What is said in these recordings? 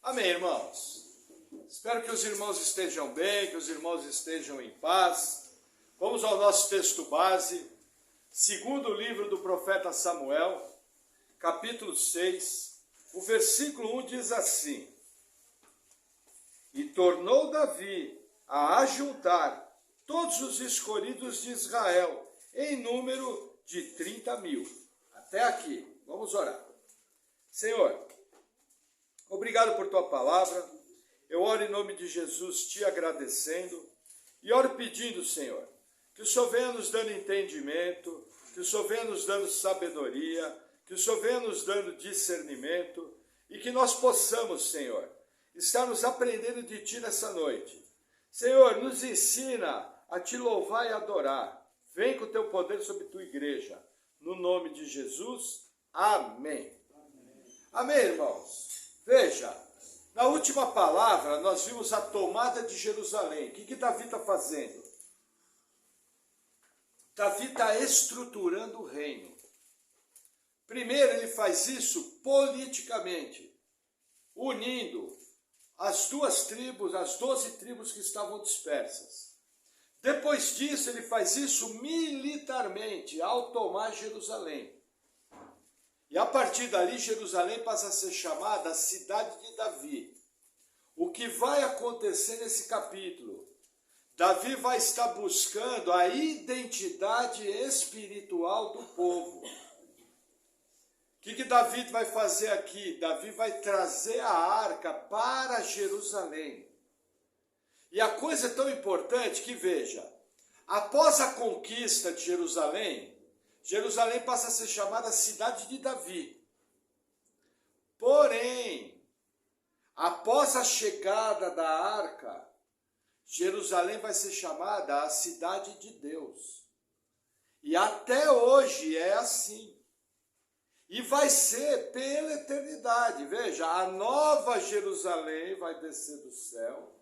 Amém, irmãos? Espero que os irmãos estejam bem, que os irmãos estejam em paz. Vamos ao nosso texto base, segundo livro do profeta Samuel, capítulo 6, o versículo 1 diz assim: E tornou Davi a ajuntar todos os escolhidos de Israel, em número de 30.000. Até aqui, vamos orar. Senhor, obrigado por tua palavra. Eu oro em nome de Jesus te agradecendo e oro pedindo, Senhor, que o Senhor venha nos dando entendimento, que o Senhor venha nos dando sabedoria, que o Senhor venha nos dando discernimento e que nós possamos, Senhor, estarmos aprendendo de ti nessa noite. Senhor, nos ensina a te louvar e adorar. Vem com o teu poder sobre tua igreja. No nome de Jesus, amém. Amém, irmãos? Veja, na última palavra nós vimos a tomada de Jerusalém. O que Davi está fazendo? Davi está estruturando o reino. Primeiro ele faz isso politicamente, unindo as duas tribos, as 12 tribos que estavam dispersas. Depois disso ele faz isso militarmente, ao tomar Jerusalém. E a partir dali, Jerusalém passa a ser chamada a cidade de Davi. O que vai acontecer nesse capítulo? Davi vai estar buscando a identidade espiritual do povo. O que Davi vai fazer aqui? Davi vai trazer a arca para Jerusalém. E a coisa é tão importante que, veja, após a conquista de Jerusalém, Jerusalém passa a ser chamada cidade de Davi. Porém, após a chegada da arca, Jerusalém vai ser chamada a cidade de Deus. E até hoje é assim. E vai ser pela eternidade. Veja, a nova Jerusalém vai descer do céu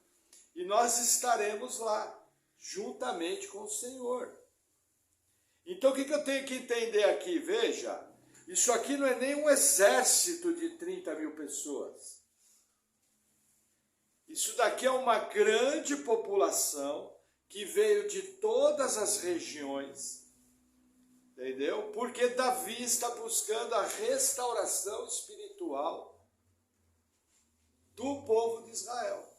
e nós estaremos lá, juntamente com o Senhor. Então o que eu tenho que entender aqui? Veja, isso aqui não é nem um exército de 30.000 pessoas. Isso daqui é uma grande população que veio de todas as regiões, entendeu? Porque Davi está buscando a restauração espiritual do povo de Israel.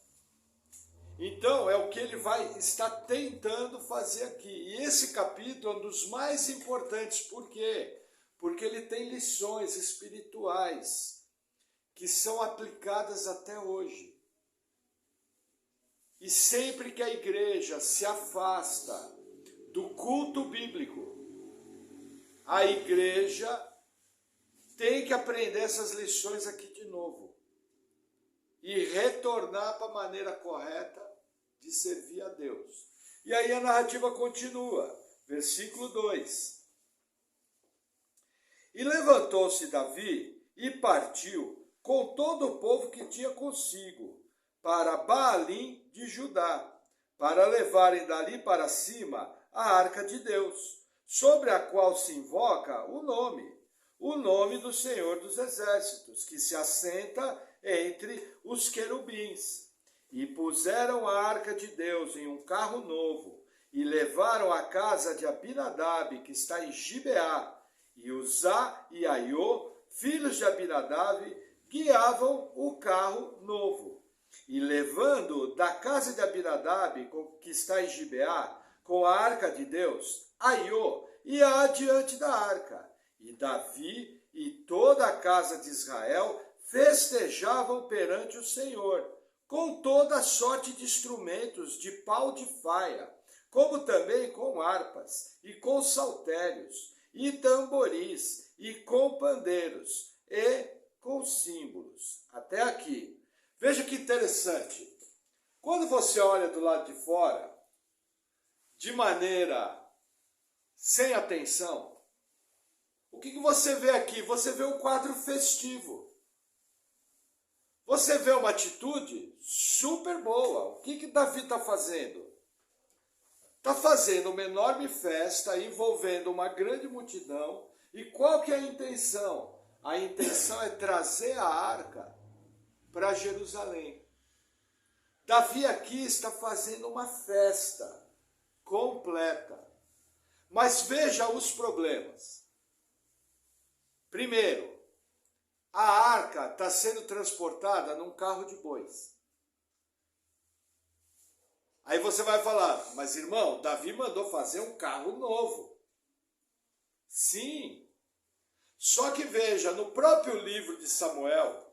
Então, é o que ele vai estar tentando fazer aqui. E esse capítulo é um dos mais importantes. Por quê? Porque ele tem lições espirituais que são aplicadas até hoje. E sempre que a igreja se afasta do culto bíblico, a igreja tem que aprender essas lições aqui de novo e retornar para a maneira correta de servir a Deus. E aí a narrativa continua, versículo 2. E levantou-se Davi e partiu com todo o povo que tinha consigo para Baalim de Judá, para levarem dali para cima a arca de Deus, sobre a qual se invoca o nome do Senhor dos Exércitos, que se assenta entre os querubins. E puseram a arca de Deus em um carro novo, e levaram à casa de Abinadab, que está em Gibeá, e Uzá e Aiô, filhos de Abinadab, guiavam o carro novo. E levando da casa de Abinadab, que está em Gibeá, com a arca de Deus, Aiô ia adiante da arca. E Davi e toda a casa de Israel festejavam perante o Senhor, com toda sorte de instrumentos de pau de faia, como também com harpas, e com saltérios, e tamboris, e com pandeiros, e com símbolos. Até aqui. Veja que interessante. Quando você olha do lado de fora, de maneira sem atenção, o que você vê aqui? Você vê um quadro festivo. Você vê uma atitude super boa. O que Davi está fazendo? Está fazendo uma enorme festa envolvendo uma grande multidão. E qual que é a intenção? A intenção é trazer a arca para Jerusalém. Davi aqui está fazendo uma festa completa. Mas veja os problemas. Primeiro, a arca está sendo transportada num carro de bois. Aí você vai falar, mas irmão, Davi mandou fazer um carro novo. Sim. Só que veja, no próprio livro de Samuel,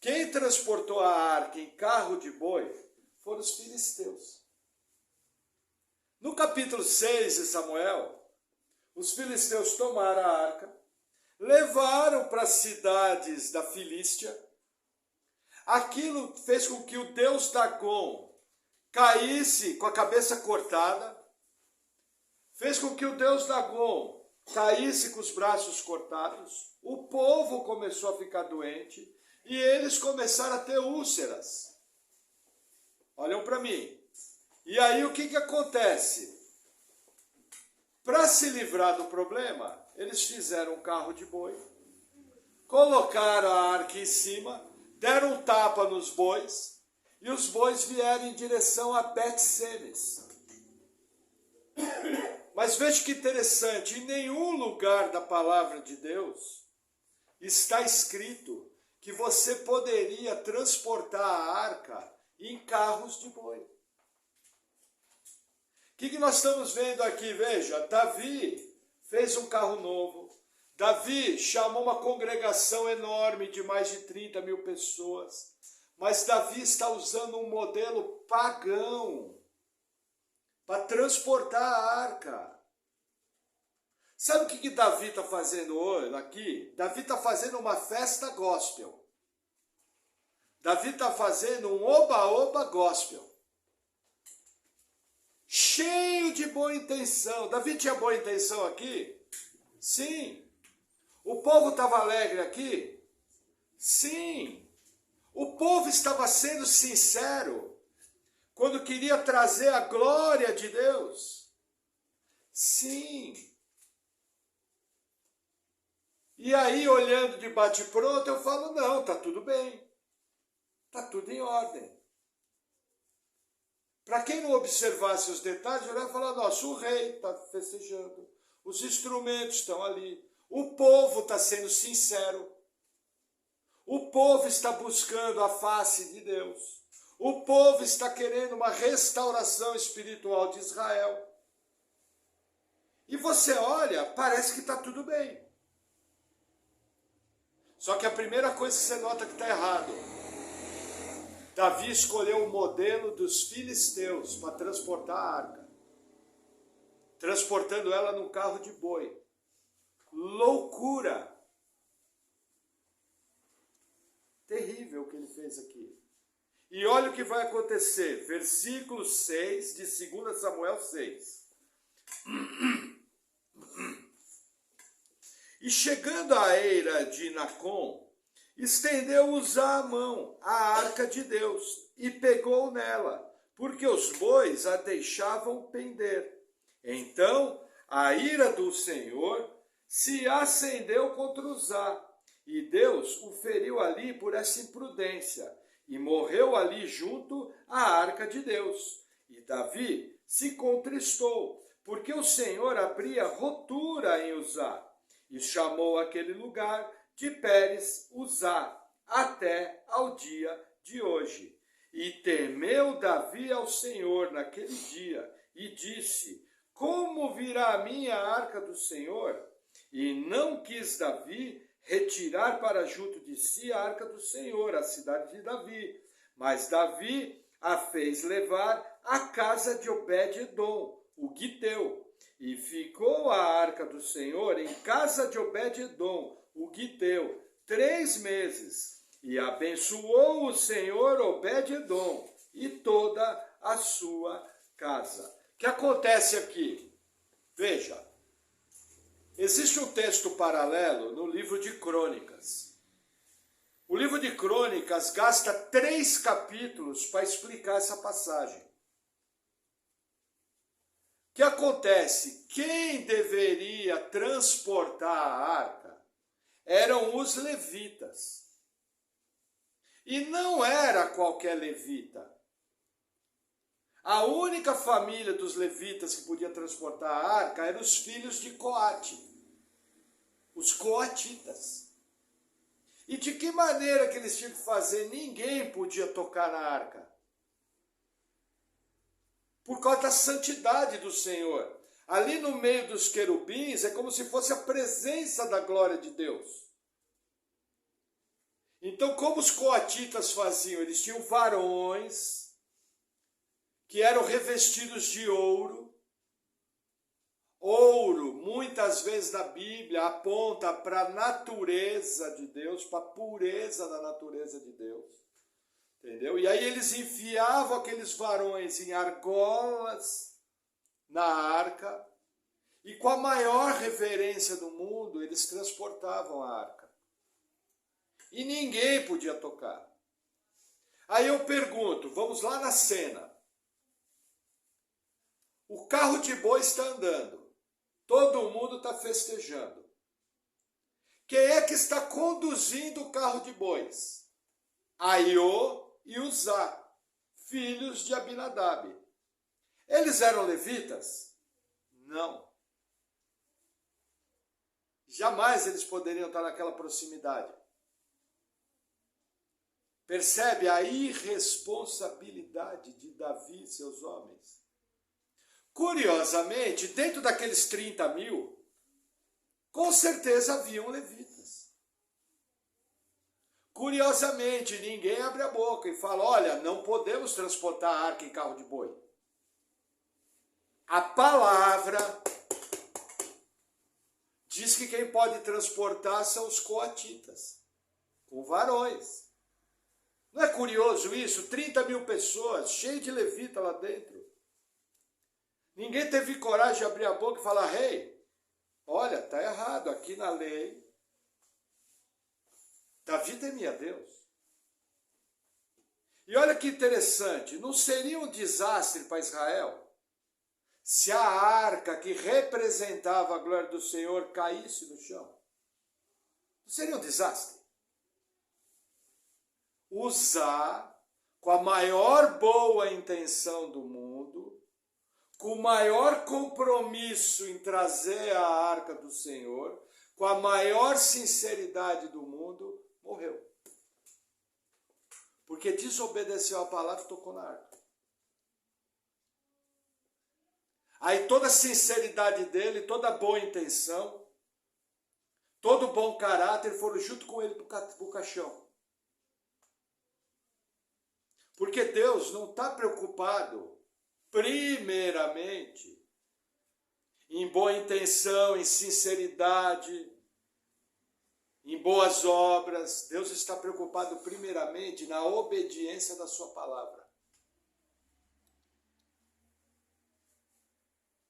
quem transportou a arca em carro de boi foram os filisteus. No capítulo 6 de Samuel, os filisteus tomaram a arca, levaram para as cidades da Filístia. Aquilo fez com que o deus Dagom caísse com a cabeça cortada, fez com que o deus Dagom caísse com os braços cortados, o povo começou a ficar doente e eles começaram a ter úlceras. Olham para mim. E aí o que acontece? Para se livrar do problema, eles fizeram um carro de boi, colocaram a arca em cima, deram um tapa nos bois, e os bois vieram em direção a Bet-Semes. Mas veja que interessante, em nenhum lugar da palavra de Deus está escrito que você poderia transportar a arca em carros de boi. O que nós estamos vendo aqui? Veja, Davi fez um carro novo. Davi chamou uma congregação enorme de mais de 30 mil pessoas. Mas Davi está usando um modelo pagão para transportar a arca. Sabe o que Davi está fazendo hoje aqui? Davi está fazendo uma festa gospel. Davi está fazendo um oba-oba gospel. Cheio de boa intenção. Davi tinha boa intenção aqui? Sim. O povo estava alegre aqui? Sim. O povo estava sendo sincero quando queria trazer a glória de Deus? Sim. E aí, olhando de bate-pronto, eu falo, não, está tudo bem. Está tudo em ordem. Para quem não observasse os detalhes, olhar e falar, nossa, o rei está festejando, os instrumentos estão ali, o povo está sendo sincero, o povo está buscando a face de Deus, o povo está querendo uma restauração espiritual de Israel. E você olha, parece que está tudo bem. Só que a primeira coisa que você nota que está errado, Davi escolheu o modelo dos filisteus para transportar a arca, transportando ela num carro de boi. Loucura! Terrível o que ele fez aqui. E olha o que vai acontecer, versículo 6 de 2 Samuel 6. E chegando à eira de Nacon, estendeu Uzá a mão à arca de Deus e pegou nela, porque os bois a deixavam pender. Então a ira do Senhor se acendeu contra Uzá, e Deus o feriu ali por essa imprudência, e morreu ali junto à arca de Deus. E Davi se contristou, porque o Senhor abria rotura em Uzá, e chamou aquele lugar de Pérez Uzá, até ao dia de hoje. E temeu Davi ao Senhor naquele dia, e disse, como virá a mim a arca do Senhor? E não quis Davi retirar para junto de si a arca do Senhor, a cidade de Davi. Mas Davi a fez levar à casa de Obed-edom, o Giteu. E ficou a arca do Senhor em casa de Obed-edom, o Giteu, 3 meses. E abençoou o Senhor Obed-edom e toda a sua casa. O que acontece aqui? Veja, existe um texto paralelo no livro de Crônicas. O livro de Crônicas gasta 3 capítulos para explicar essa passagem. O que acontece? Quem deveria transportar a arca eram os levitas. E não era qualquer levita. A única família dos levitas que podia transportar a arca eram os filhos de Coate, os coatitas. E de que maneira que eles tinham que fazer? Ninguém podia tocar na arca. Por causa da santidade do Senhor. Ali no meio dos querubins é como se fosse a presença da glória de Deus. Então, como os coatitas faziam? Eles tinham varões que eram revestidos de ouro. Ouro, muitas vezes na Bíblia, aponta para a natureza de Deus, para a pureza da natureza de Deus. Entendeu? E aí eles enfiavam aqueles varões em argolas na arca, e com a maior reverência do mundo, eles transportavam a arca. E ninguém podia tocar. Aí eu pergunto, vamos lá na cena. O carro de boi está andando. Todo mundo está festejando. Quem é que está conduzindo o carro de bois? Aiô e Uzá, filhos de Abinadab. Eles eram levitas? Não. Jamais eles poderiam estar naquela proximidade. Percebe a irresponsabilidade de Davi e seus homens? Curiosamente, dentro daqueles 30 mil, com certeza haviam levitas. Curiosamente, ninguém abre a boca e fala, olha, não podemos transportar a arca em carro de boi. A palavra diz que quem pode transportar são os coatitas, com varões. Não é curioso isso? 30 mil pessoas, cheio de levita lá dentro. Ninguém teve coragem de abrir a boca e falar, rei, olha, está errado, aqui na lei, Davi temia a Deus. E olha que interessante, não seria um desastre para Israel se a arca que representava a glória do Senhor caísse no chão? Não seria um desastre? Uzá, com a maior boa intenção do mundo, com o maior compromisso em trazer a arca do Senhor, com a maior sinceridade do mundo, morreu. Porque desobedeceu a palavra e tocou na arca. Aí toda a sinceridade dele, toda a boa intenção, todo o bom caráter foram junto com ele para o caixão. Porque Deus não está preocupado, primeiramente, em boa intenção, em sinceridade, em boas obras. Deus está preocupado primeiramente na obediência da sua palavra.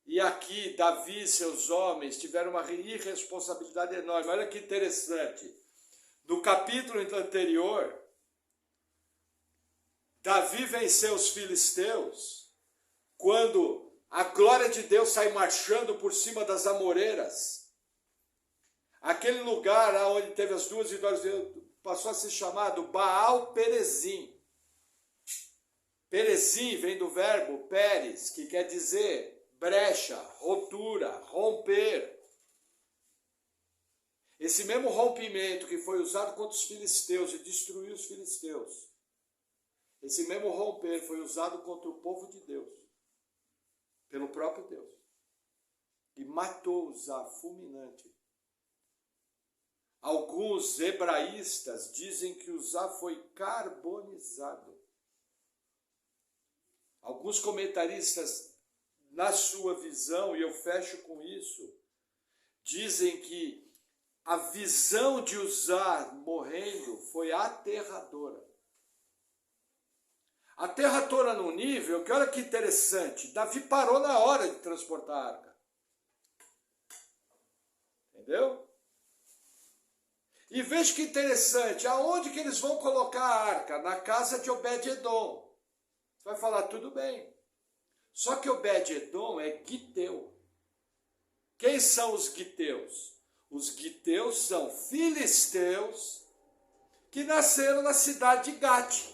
E aqui, Davi e seus homens tiveram uma irresponsabilidade enorme. Olha que interessante. No capítulo anterior, Davi venceu os filisteus quando a glória de Deus sai marchando por cima das amoreiras. Aquele lugar onde teve as duas vitórias passou a ser chamado Baal Perezim. Perezim vem do verbo peres, que quer dizer brecha, rotura, romper. Esse mesmo rompimento que foi usado contra os filisteus e destruiu os filisteus, esse mesmo romper foi usado contra o povo de Deus, pelo próprio Deus. E matou Uzá fulminante. Alguns hebraístas dizem que Uzá foi carbonizado. Alguns comentaristas, na sua visão, e eu fecho com isso, dizem que a visão de Uzá morrendo foi aterradora. Aterradora num nível que, olha que interessante, Davi parou na hora de transportar a arca. Entendeu? E veja que interessante, aonde que eles vão colocar a arca? Na casa de Obed-edom. Você vai falar, tudo bem. Só que Obed-edom é Giteu. Quem são os Giteus? Os Giteus são filisteus que nasceram na cidade de Gate.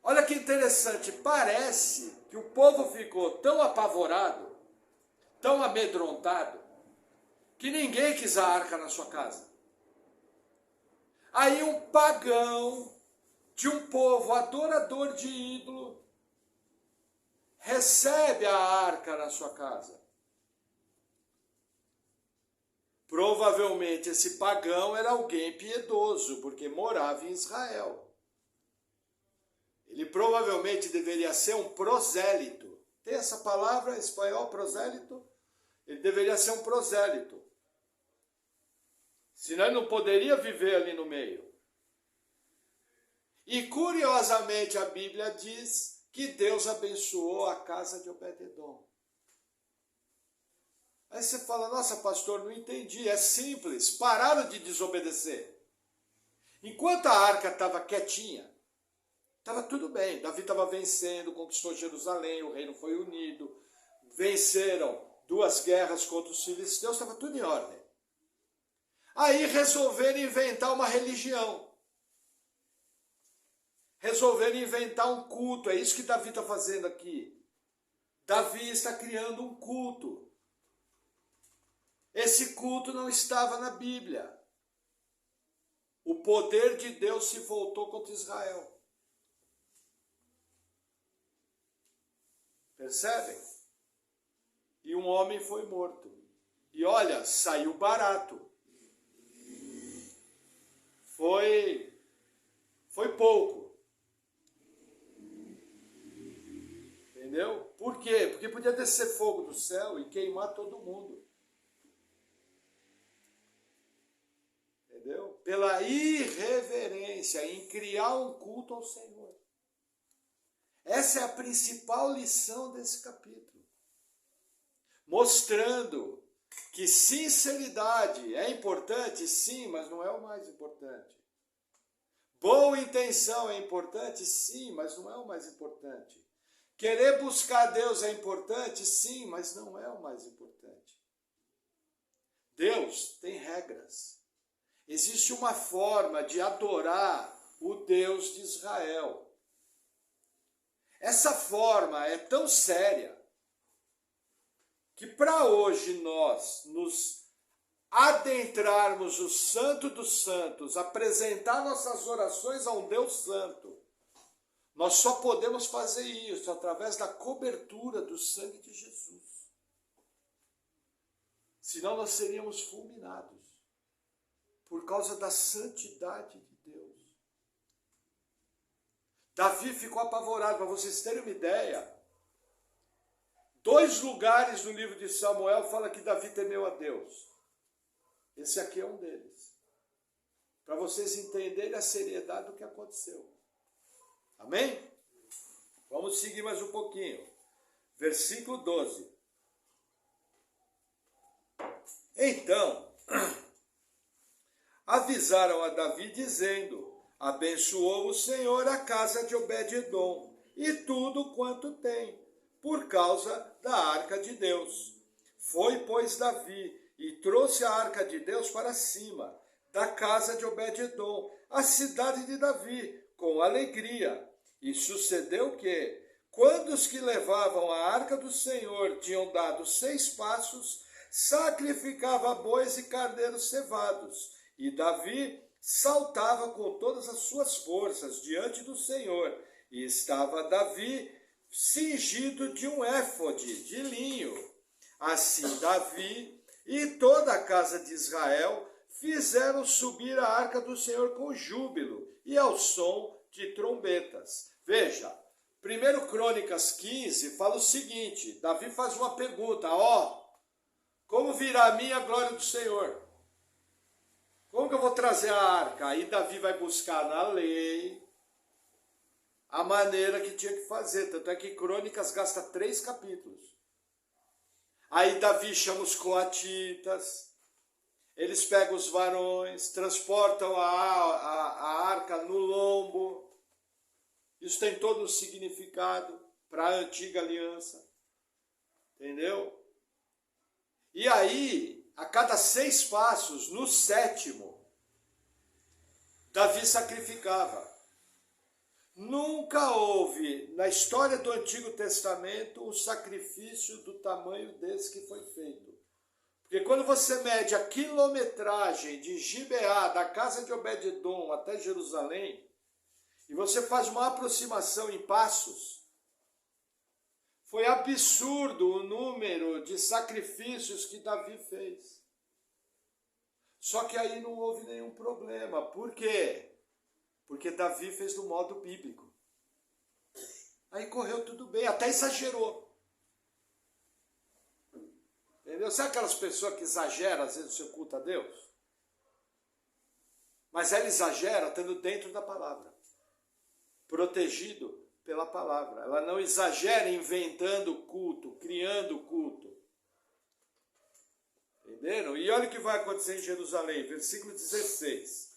Olha que interessante, parece que o povo ficou tão apavorado, tão amedrontado, que ninguém quis a arca na sua casa. Aí um pagão de um povo adorador de ídolo recebe a arca na sua casa. Provavelmente esse pagão era alguém piedoso, porque morava em Israel. Ele provavelmente deveria ser um prosélito. Tem essa palavra em espanhol, prosélito? Ele deveria ser um prosélito. Senão ele não poderia viver ali no meio. E curiosamente a Bíblia diz que Deus abençoou a casa de Obed-edom. Aí você fala, nossa pastor, não entendi, é simples, pararam de desobedecer. Enquanto a arca estava quietinha, estava tudo bem, Davi estava vencendo, conquistou Jerusalém, o reino foi unido, venceram 2 guerras contra os filisteus, estava tudo em ordem. Aí resolveram inventar uma religião. Resolveram inventar um culto, é isso que Davi está fazendo aqui. Davi está criando um culto. Esse culto não estava na Bíblia. O poder de Deus se voltou contra Israel. Percebem? E um homem foi morto. E olha, saiu barato. Foi pouco. Entendeu? Por quê? Porque podia descer fogo do céu e queimar todo mundo. Entendeu? Pela irreverência em criar um culto ao Senhor. Essa é a principal lição desse capítulo. Mostrando que sinceridade é importante, sim, mas não é o mais importante. Boa intenção é importante, sim, mas não é o mais importante. Querer buscar Deus é importante, sim, mas não é o mais importante. Deus tem regras. Existe uma forma de adorar o Deus de Israel. Essa forma é tão séria que para hoje nós nos adentrarmos o Santo dos Santos, apresentar nossas orações a um Deus Santo, nós só podemos fazer isso através da cobertura do sangue de Jesus. Senão nós seríamos fulminados por causa da santidade de Deus. Davi ficou apavorado, para vocês terem uma ideia. 2 lugares no livro de Samuel fala que Davi temeu a Deus. Esse aqui é um deles. Para vocês entenderem a seriedade do que aconteceu. Amém? Vamos seguir mais um pouquinho. Versículo 12. Então, avisaram a Davi dizendo: abençoou o Senhor a casa de Obed-edom e tudo quanto tem, por causa da arca de Deus. Foi, pois, Davi e trouxe a arca de Deus para cima da casa de Obed-edom, a cidade de Davi, com alegria. E sucedeu que, quando os que levavam a arca do Senhor tinham dado 6 passos, sacrificava bois e carneiros cevados, e Davi saltava com todas as suas forças diante do Senhor, e estava Davi cingido de um éfode de linho. Assim Davi e toda a casa de Israel fizeram subir a arca do Senhor com júbilo e ao som de trombetas. Veja, 1 Crônicas 15 fala o seguinte, Davi faz uma pergunta, como virá a mim a glória do Senhor? Como que eu vou trazer a arca? Aí Davi vai buscar na lei a maneira que tinha que fazer. Tanto é que Crônicas gasta 3 capítulos. Aí Davi chama os coatitas, eles pegam os varões, transportam a arca no lombo. Isso tem todo um significado para a antiga aliança. Entendeu? E aí, a cada 6 passos, no 7º, Davi sacrificava. Nunca houve, na história do Antigo Testamento, um sacrifício do tamanho desse que foi feito. Porque quando você mede a quilometragem de Gibeá, da casa de Obed-edom até Jerusalém, e você faz uma aproximação em passos, foi absurdo o número de sacrifícios que Davi fez. Só que aí não houve nenhum problema. Por quê? Porque Davi fez no modo bíblico. Aí correu tudo bem, até exagerou. Entendeu? Sabe aquelas pessoas que exageram às vezes o seu culto a Deus? Mas ela exagera estando dentro da palavra, protegido pela palavra. Ela não exagera inventando culto, criando culto. Entenderam? E olha o que vai acontecer em Jerusalém, versículo 16.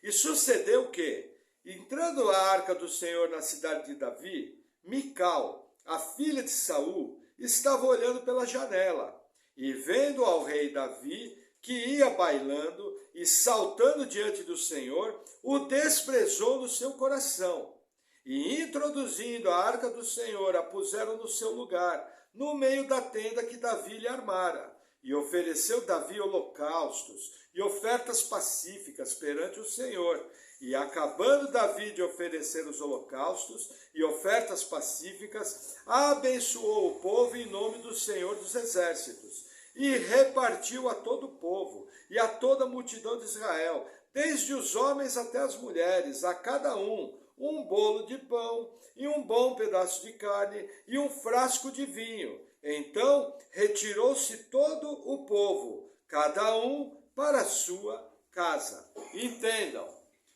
E sucedeu que, entrando a arca do Senhor na cidade de Davi, Mical, a filha de Saul, estava olhando pela janela, e vendo ao rei Davi, que ia bailando e saltando diante do Senhor, o desprezou no seu coração. E introduzindo a arca do Senhor, a puseram no seu lugar, no meio da tenda que Davi lhe armara. E ofereceu Davi holocaustos e ofertas pacíficas perante o Senhor. E acabando Davi de oferecer os holocaustos e ofertas pacíficas, abençoou o povo em nome do Senhor dos Exércitos. E repartiu a todo o povo e a toda a multidão de Israel, desde os homens até as mulheres, a cada um bolo de pão e um bom pedaço de carne e um frasco de vinho. Então retirou-se todo o povo, cada um para a sua casa. Entendam,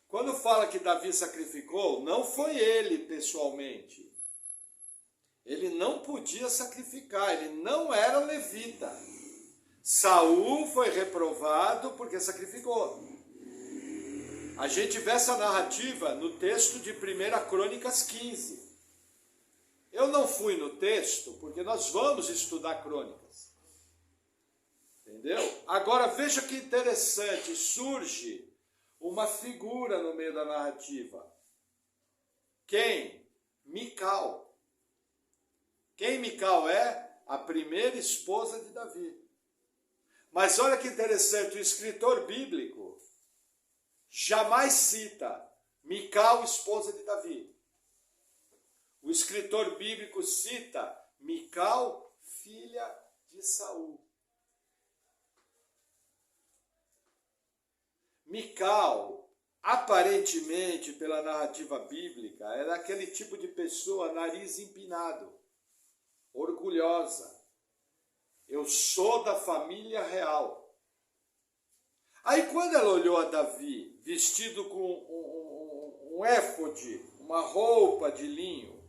quando fala que Davi sacrificou, não foi ele pessoalmente. Ele não podia sacrificar, ele não era levita. Saul foi reprovado porque sacrificou. A gente vê essa narrativa no texto de 1 Crônicas 15. Eu não fui no texto porque nós vamos estudar Crônicas. Entendeu? Agora veja que interessante, surge uma figura no meio da narrativa. Quem? Mical. Quem Mical é? A primeira esposa de Davi. Mas olha que interessante, o escritor bíblico jamais cita Mical, esposa de Davi. O escritor bíblico cita Mical, filha de Saul. Mical, aparentemente, pela narrativa bíblica, era aquele tipo de pessoa, nariz empinado, orgulhosa. Eu sou da família real. Aí quando ela olhou a Davi, vestido com um éfode, uma roupa de linho,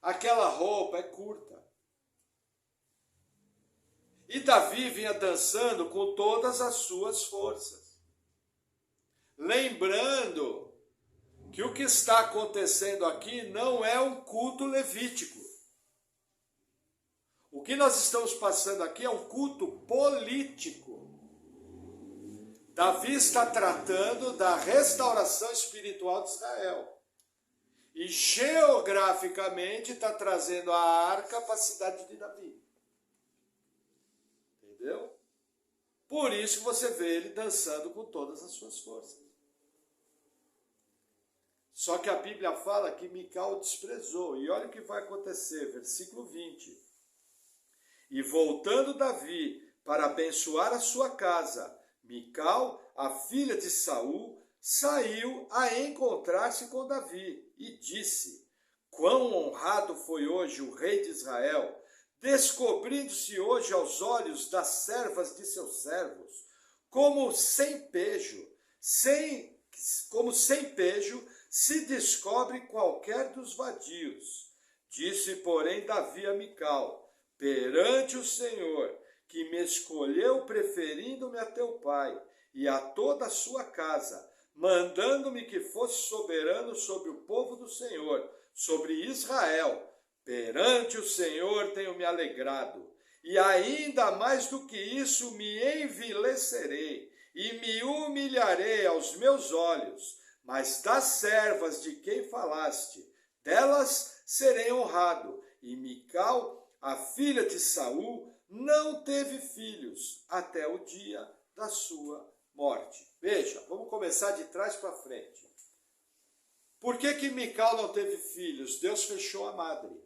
aquela roupa é curta. E Davi vinha dançando com todas as suas forças. Lembrando que o que está acontecendo aqui não é um culto levítico. O que nós estamos passando aqui é um culto político. Davi está tratando da restauração espiritual de Israel. E geograficamente está trazendo a arca para a cidade de Davi. Entendeu? Por isso que você vê ele dançando com todas as suas forças. Só que a Bíblia fala que Mical desprezou. E olha o que vai acontecer, versículo 20. E voltando Davi para abençoar a sua casa, Mical, a filha de Saul, saiu a encontrar-se com Davi e disse: quão honrado foi hoje o rei de Israel, descobrindo-se hoje aos olhos das servas de seus servos, como sem pejo se descobre qualquer dos vadios. Disse, porém, Davi a Mical: perante o Senhor, que me escolheu preferindo-me a teu pai e a toda a sua casa, mandando-me que fosse soberano sobre o povo do Senhor, sobre Israel. Perante o Senhor tenho me alegrado, E ainda mais do que isso, me envilecerei e me humilharei aos meus olhos. Mas das servas de quem falaste, delas serei honrado. E Mical, a filha de Saul, não teve filhos até o dia da sua morte. Veja, vamos começar de trás para frente. Por que Mical não teve filhos? Deus fechou a madre.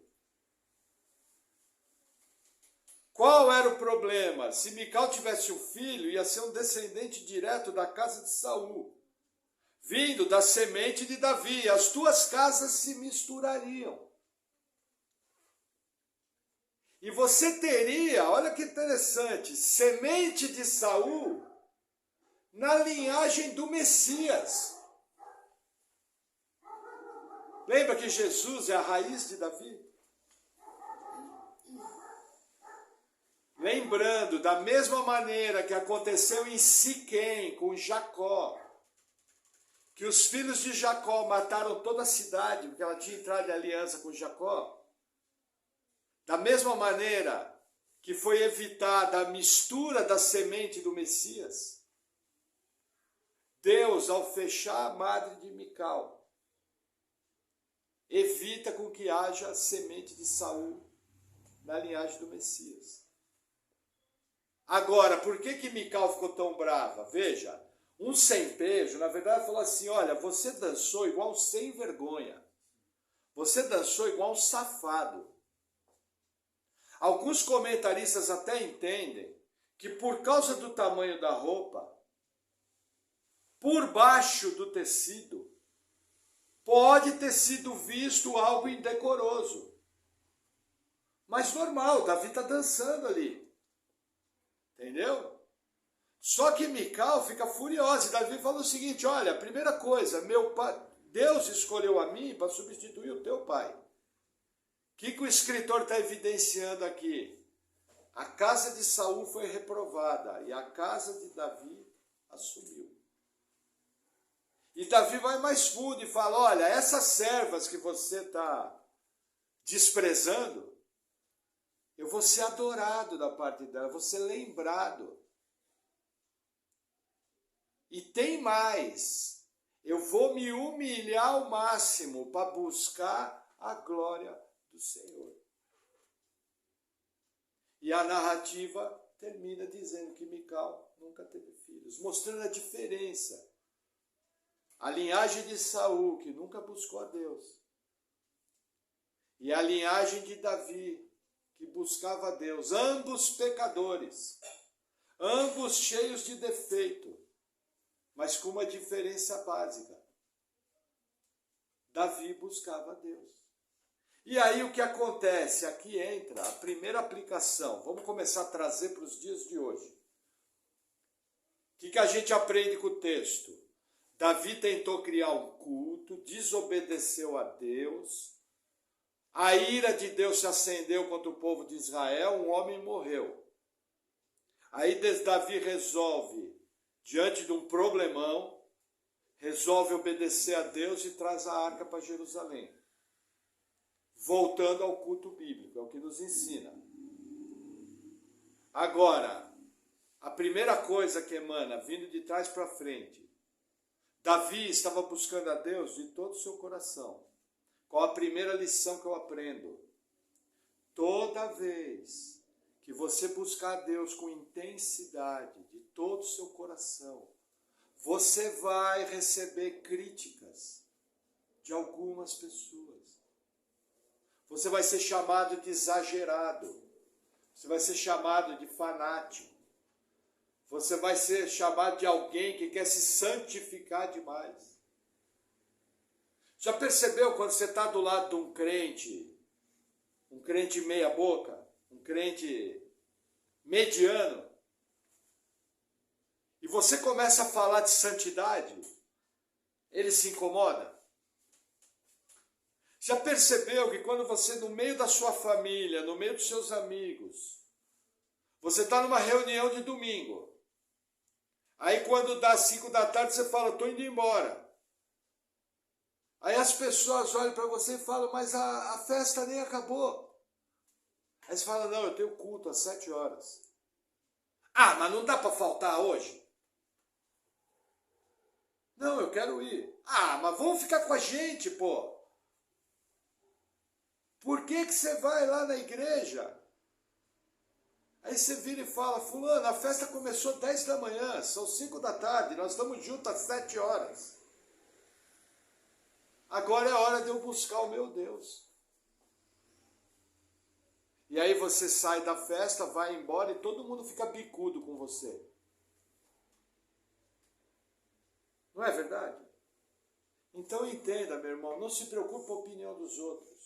Qual era o problema? Se Mical tivesse um filho, ia ser um descendente direto da casa de Saul, vindo da semente de Davi. As duas casas se misturariam. E você teria, olha que interessante, semente de Saul na linhagem do Messias. Lembra que Jesus é a raiz de Davi? Lembrando, da mesma maneira que aconteceu em Siquém com Jacó, que os filhos de Jacó mataram toda a cidade, porque ela tinha entrado em aliança com Jacó, da mesma maneira que foi evitada a mistura da semente do Messias, Deus, ao fechar a madre de Mical, evita com que haja semente de Saul na linhagem do Messias. Agora, por que Mical ficou tão brava? Veja, um sem-pejo, na verdade, falou assim, olha, você dançou igual um sem vergonha. Você dançou igual um safado. Alguns comentaristas até entendem que por causa do tamanho da roupa, por baixo do tecido, pode ter sido visto algo indecoroso. Mas normal, Davi está dançando ali. Entendeu? Só que Mical fica furiosa. E Davi fala o seguinte, olha, a primeira coisa, meu pai, Deus escolheu a mim para substituir o teu pai. O que o escritor está evidenciando aqui? A casa de Saul foi reprovada e a casa de Davi assumiu. E Davi vai mais fundo e fala, olha, essas servas que você está desprezando, eu vou ser adorado da parte dela, eu vou ser lembrado. E tem mais, eu vou me humilhar ao máximo para buscar a glória do Senhor. E a narrativa termina dizendo que Mical nunca teve filhos, mostrando a diferença. A linhagem de Saul, que nunca buscou a Deus, e a linhagem de Davi, que buscava a Deus, ambos pecadores, ambos cheios de defeito, mas com uma diferença básica. Davi buscava a Deus. E aí o que acontece? Aqui entra a primeira aplicação. Vamos começar a trazer para os dias de hoje. O que a gente aprende com o texto? Davi tentou criar um culto, desobedeceu a Deus, a ira de Deus se acendeu contra o povo de Israel, um homem morreu. Aí Davi resolve, diante de um problemão, resolve obedecer a Deus e traz a arca para Jerusalém. Voltando ao culto bíblico, é o que nos ensina. Agora, a primeira coisa que emana, vindo de trás para frente, Davi estava buscando a Deus de todo o seu coração. Qual a primeira lição que eu aprendo? Toda vez que você buscar a Deus com intensidade, de todo o seu coração, você vai receber críticas de algumas pessoas. Você vai ser chamado de exagerado. Você vai ser chamado de fanático. Você vai ser chamado de alguém que quer se santificar demais. Já percebeu quando você está do lado de um crente meia boca, um crente mediano, e você começa a falar de santidade, ele se incomoda? Já percebeu que quando você, no meio da sua família, no meio dos seus amigos, você está numa reunião de domingo, aí quando dá 5 da tarde você fala, estou indo embora. Aí as pessoas olham para você e falam, mas a festa nem acabou. Aí você fala, não, eu tenho culto às 7 horas. Ah, mas não dá para faltar hoje? Não, eu quero ir. Ah, mas vamos ficar com a gente, pô. Por que você vai lá na igreja? Aí você vira e fala, fulano, a festa começou 10 da manhã, são 5 da tarde, nós estamos juntos às 7 horas. Agora é hora de eu buscar o meu Deus. E aí você sai da festa, vai embora e todo mundo fica bicudo com você. Não é verdade? Então entenda, meu irmão, não se preocupe com a opinião dos outros.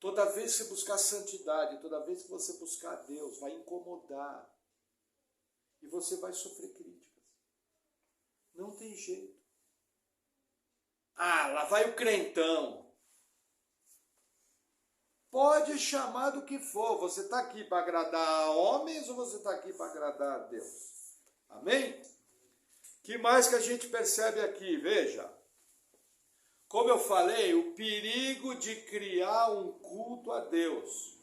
Toda vez que você buscar santidade, toda vez que você buscar Deus, vai incomodar. E você vai sofrer críticas. Não tem jeito. Ah, lá vai o crentão. Pode chamar do que for. Você está aqui para agradar homens ou você está aqui para agradar a Deus? Amém? Que mais que a gente percebe aqui? Veja. Como eu falei, o perigo de criar um culto a Deus.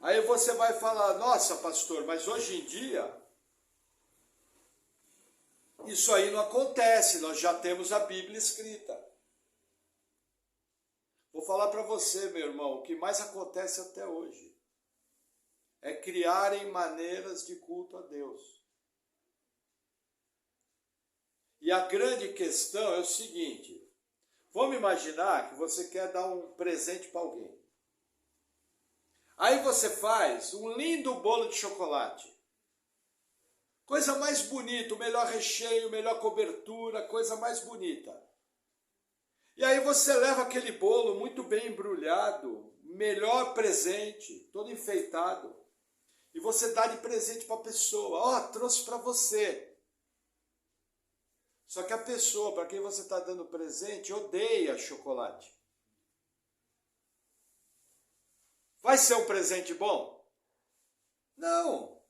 Aí você vai falar, nossa, pastor, mas hoje em dia isso aí não acontece, nós já temos a Bíblia escrita. Vou falar para você, meu irmão, o que mais acontece até hoje é criarem maneiras de culto a Deus. E a grande questão é o seguinte, vamos imaginar que você quer dar um presente para alguém. Aí você faz um lindo bolo de chocolate. Coisa mais bonita, o melhor recheio, melhor cobertura, coisa mais bonita. E aí você leva aquele bolo muito bem embrulhado, melhor presente, todo enfeitado. E você dá de presente para a pessoa. Ó, trouxe para você. Só que a pessoa para quem você está dando presente odeia chocolate. Vai ser um presente bom? Não.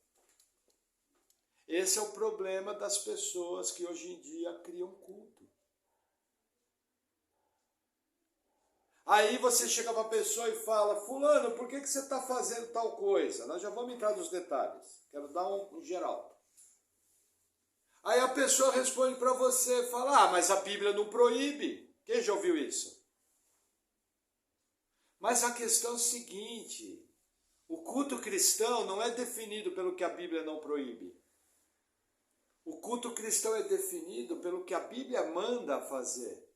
Esse é o problema das pessoas que hoje em dia criam culto. Aí você chega para a pessoa e fala, fulano, por que você está fazendo tal coisa? Nós já vamos entrar nos detalhes. Quero dar um geral. Aí a pessoa responde para você, fala, mas a Bíblia não proíbe. Quem já ouviu isso? Mas a questão é o seguinte, o culto cristão não é definido pelo que a Bíblia não proíbe. O culto cristão é definido pelo que a Bíblia manda fazer.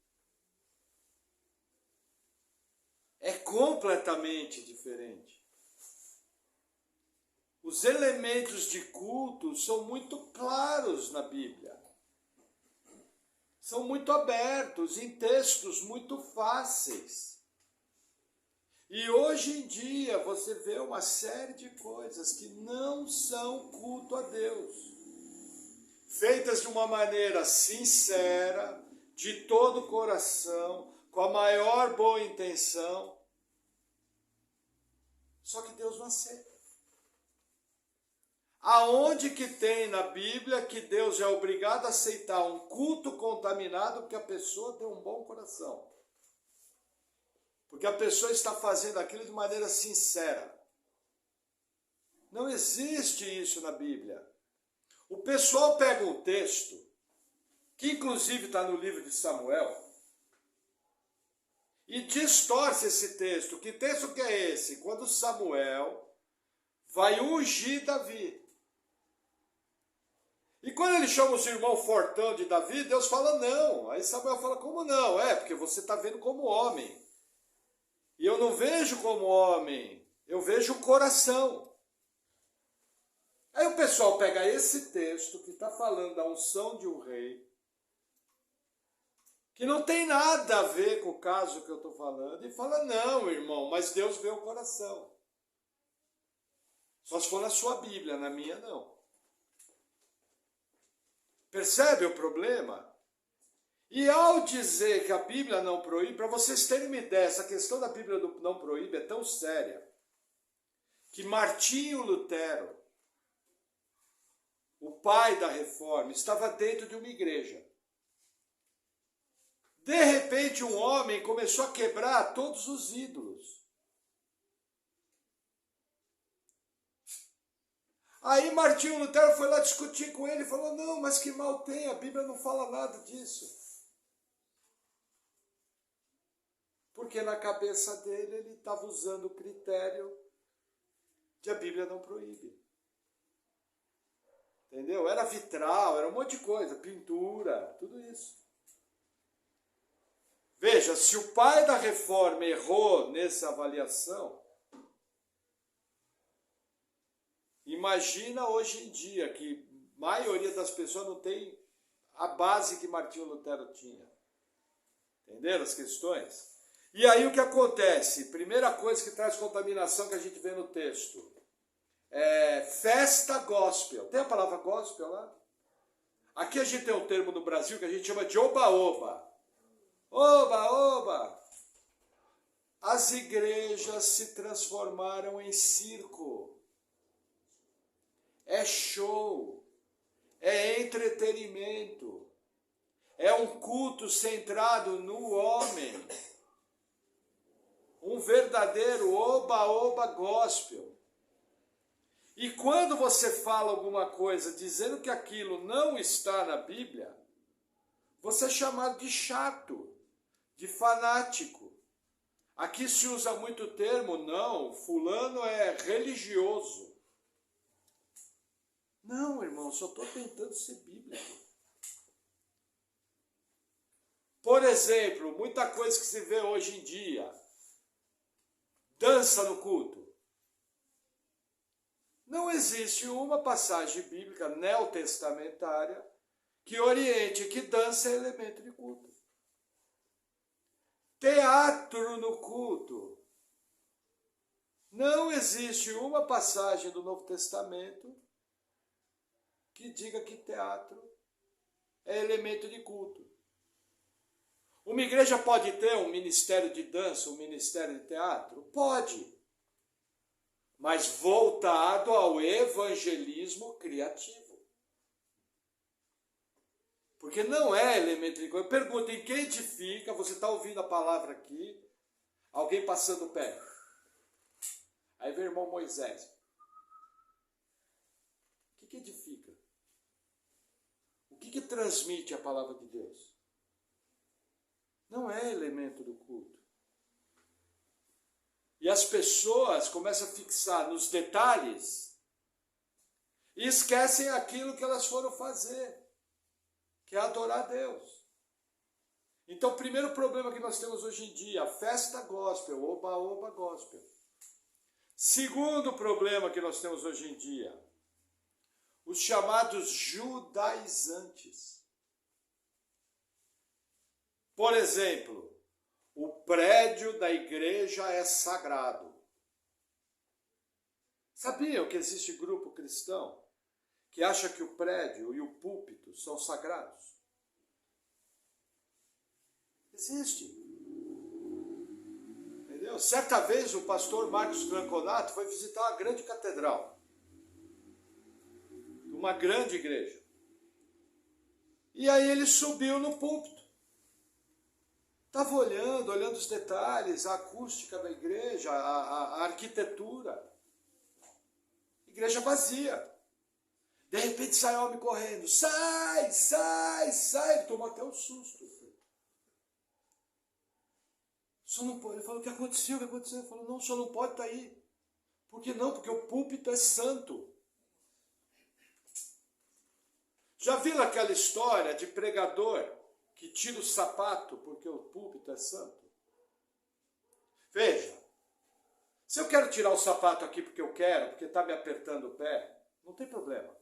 É completamente diferente. Os elementos de culto são muito claros na Bíblia. São muito abertos, em textos muito fáceis. E hoje em dia você vê uma série de coisas que não são culto a Deus. Feitas de uma maneira sincera, de todo o coração, com a maior boa intenção. Só que Deus não aceita. Aonde que tem na Bíblia que Deus é obrigado a aceitar um culto contaminado porque a pessoa tem um bom coração? Porque a pessoa está fazendo aquilo de maneira sincera. Não existe isso na Bíblia. O pessoal pega um texto, que inclusive está no livro de Samuel, e distorce esse texto. Que texto que é esse? Quando Samuel vai ungir Davi. E quando ele chama os irmãos fortão de Davi, Deus fala não. Aí Samuel fala, como não? Porque você está vendo como homem. E eu não vejo como homem, eu vejo o coração. Aí o pessoal pega esse texto que está falando da unção de um rei, que não tem nada a ver com o caso que eu estou falando, e fala, não, irmão, mas Deus vê o coração. Só se for na sua Bíblia, na minha não. Percebe o problema? E ao dizer que a Bíblia não proíbe, para vocês terem uma ideia, essa questão da Bíblia não proíbe é tão séria, que Martinho Lutero, o pai da Reforma, estava dentro de uma igreja. De repente um homem começou a quebrar todos os ídolos. Aí Martinho Lutero foi lá discutir com ele e falou, não, mas que mal tem, a Bíblia não fala nada disso. Porque na cabeça dele ele estava usando o critério que a Bíblia não proíbe. Entendeu? Era vitral, era um monte de coisa, pintura, tudo isso. Veja, se o pai da reforma errou nessa avaliação, imagina hoje em dia que a maioria das pessoas não tem a base que Martinho Lutero tinha. Entenderam as questões? E aí o que acontece? Primeira coisa que traz contaminação que a gente vê no texto. Festa gospel. Tem a palavra gospel lá? Aqui a gente tem um termo no Brasil que a gente chama de oba-oba. Oba-oba! As igrejas se transformaram em circo. É show. É entretenimento. É um culto centrado no homem. Um verdadeiro oba-oba gospel. E quando você fala alguma coisa dizendo que aquilo não está na Bíblia, você é chamado de chato, de fanático. Aqui se usa muito o termo, não, fulano é religioso. Não, irmão, só estou tentando ser bíblico. Por exemplo, muita coisa que se vê hoje em dia, dança no culto. Não existe uma passagem bíblica neotestamentária que oriente que dança é elemento de culto. Teatro no culto. Não existe uma passagem do Novo Testamento que diga que teatro é elemento de culto. Uma igreja pode ter um ministério de dança, um ministério de teatro? Pode. Mas voltado ao evangelismo criativo. Porque não é elemento de culto. Eu pergunto, em quem edifica? Você está ouvindo a palavra aqui, alguém passando o pé. Aí vem o irmão Moisés. O que edifica? O que transmite a palavra de Deus? Não é elemento do culto. E as pessoas começam a fixar nos detalhes e esquecem aquilo que elas foram fazer, que é adorar a Deus. Então, o primeiro problema que nós temos hoje em dia, a festa gospel, oba-oba gospel. Segundo problema que nós temos hoje em dia, os chamados judaizantes. Por exemplo, o prédio da igreja é sagrado. Sabiam que existe grupo cristão que acha que o prédio e o púlpito são sagrados? Existe. Entendeu? Certa vez o pastor Marcos Branconato foi visitar uma grande catedral. Uma grande igreja. E aí ele subiu no púlpito. Estava olhando os detalhes, a acústica da igreja, a arquitetura. Igreja vazia. De repente sai homem correndo. Sai, sai, sai. Ele tomou até um susto. Só não pode. Ele falou, o que aconteceu? Ele falou, não, só não pode estar aí. Por que não? Porque o púlpito é santo. Já viram aquela história de pregador que tira o sapato porque o púlpito é santo? Veja, se eu quero tirar o sapato aqui porque eu quero, porque está me apertando o pé, não tem problema.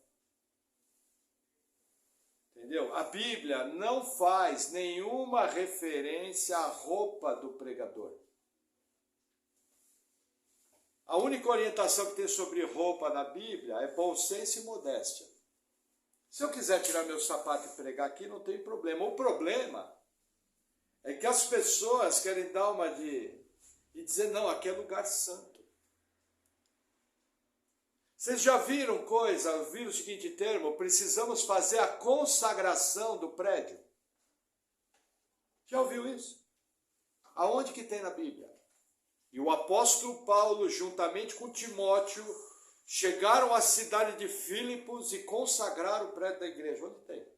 Entendeu? A Bíblia não faz nenhuma referência à roupa do pregador. A única orientação que tem sobre roupa na Bíblia é bom senso e modéstia. Se eu quiser tirar meu sapato e pregar aqui, não tem problema. O problema é que as pessoas querem dar uma e dizer, não, aqui é lugar santo. Vocês já viram viram o seguinte termo, precisamos fazer a consagração do prédio. Já ouviu isso? Aonde que tem na Bíblia? E o apóstolo Paulo, juntamente com Timóteo, chegaram à cidade de Filipos e consagraram o prédio da igreja. Onde tem?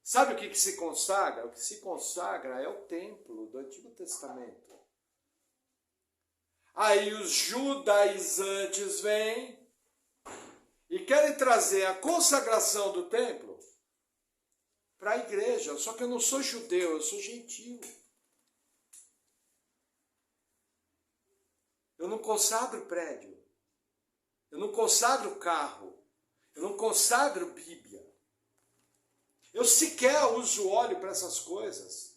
Sabe o que se consagra? O que se consagra é o templo do Antigo Testamento. Aí os judaizantes vêm e querem trazer a consagração do templo para a igreja. Só que eu não sou judeu, eu sou gentio. Eu não consagro prédio. Eu não consagro carro. Eu não consagro Bíblia. Eu sequer uso óleo para essas coisas.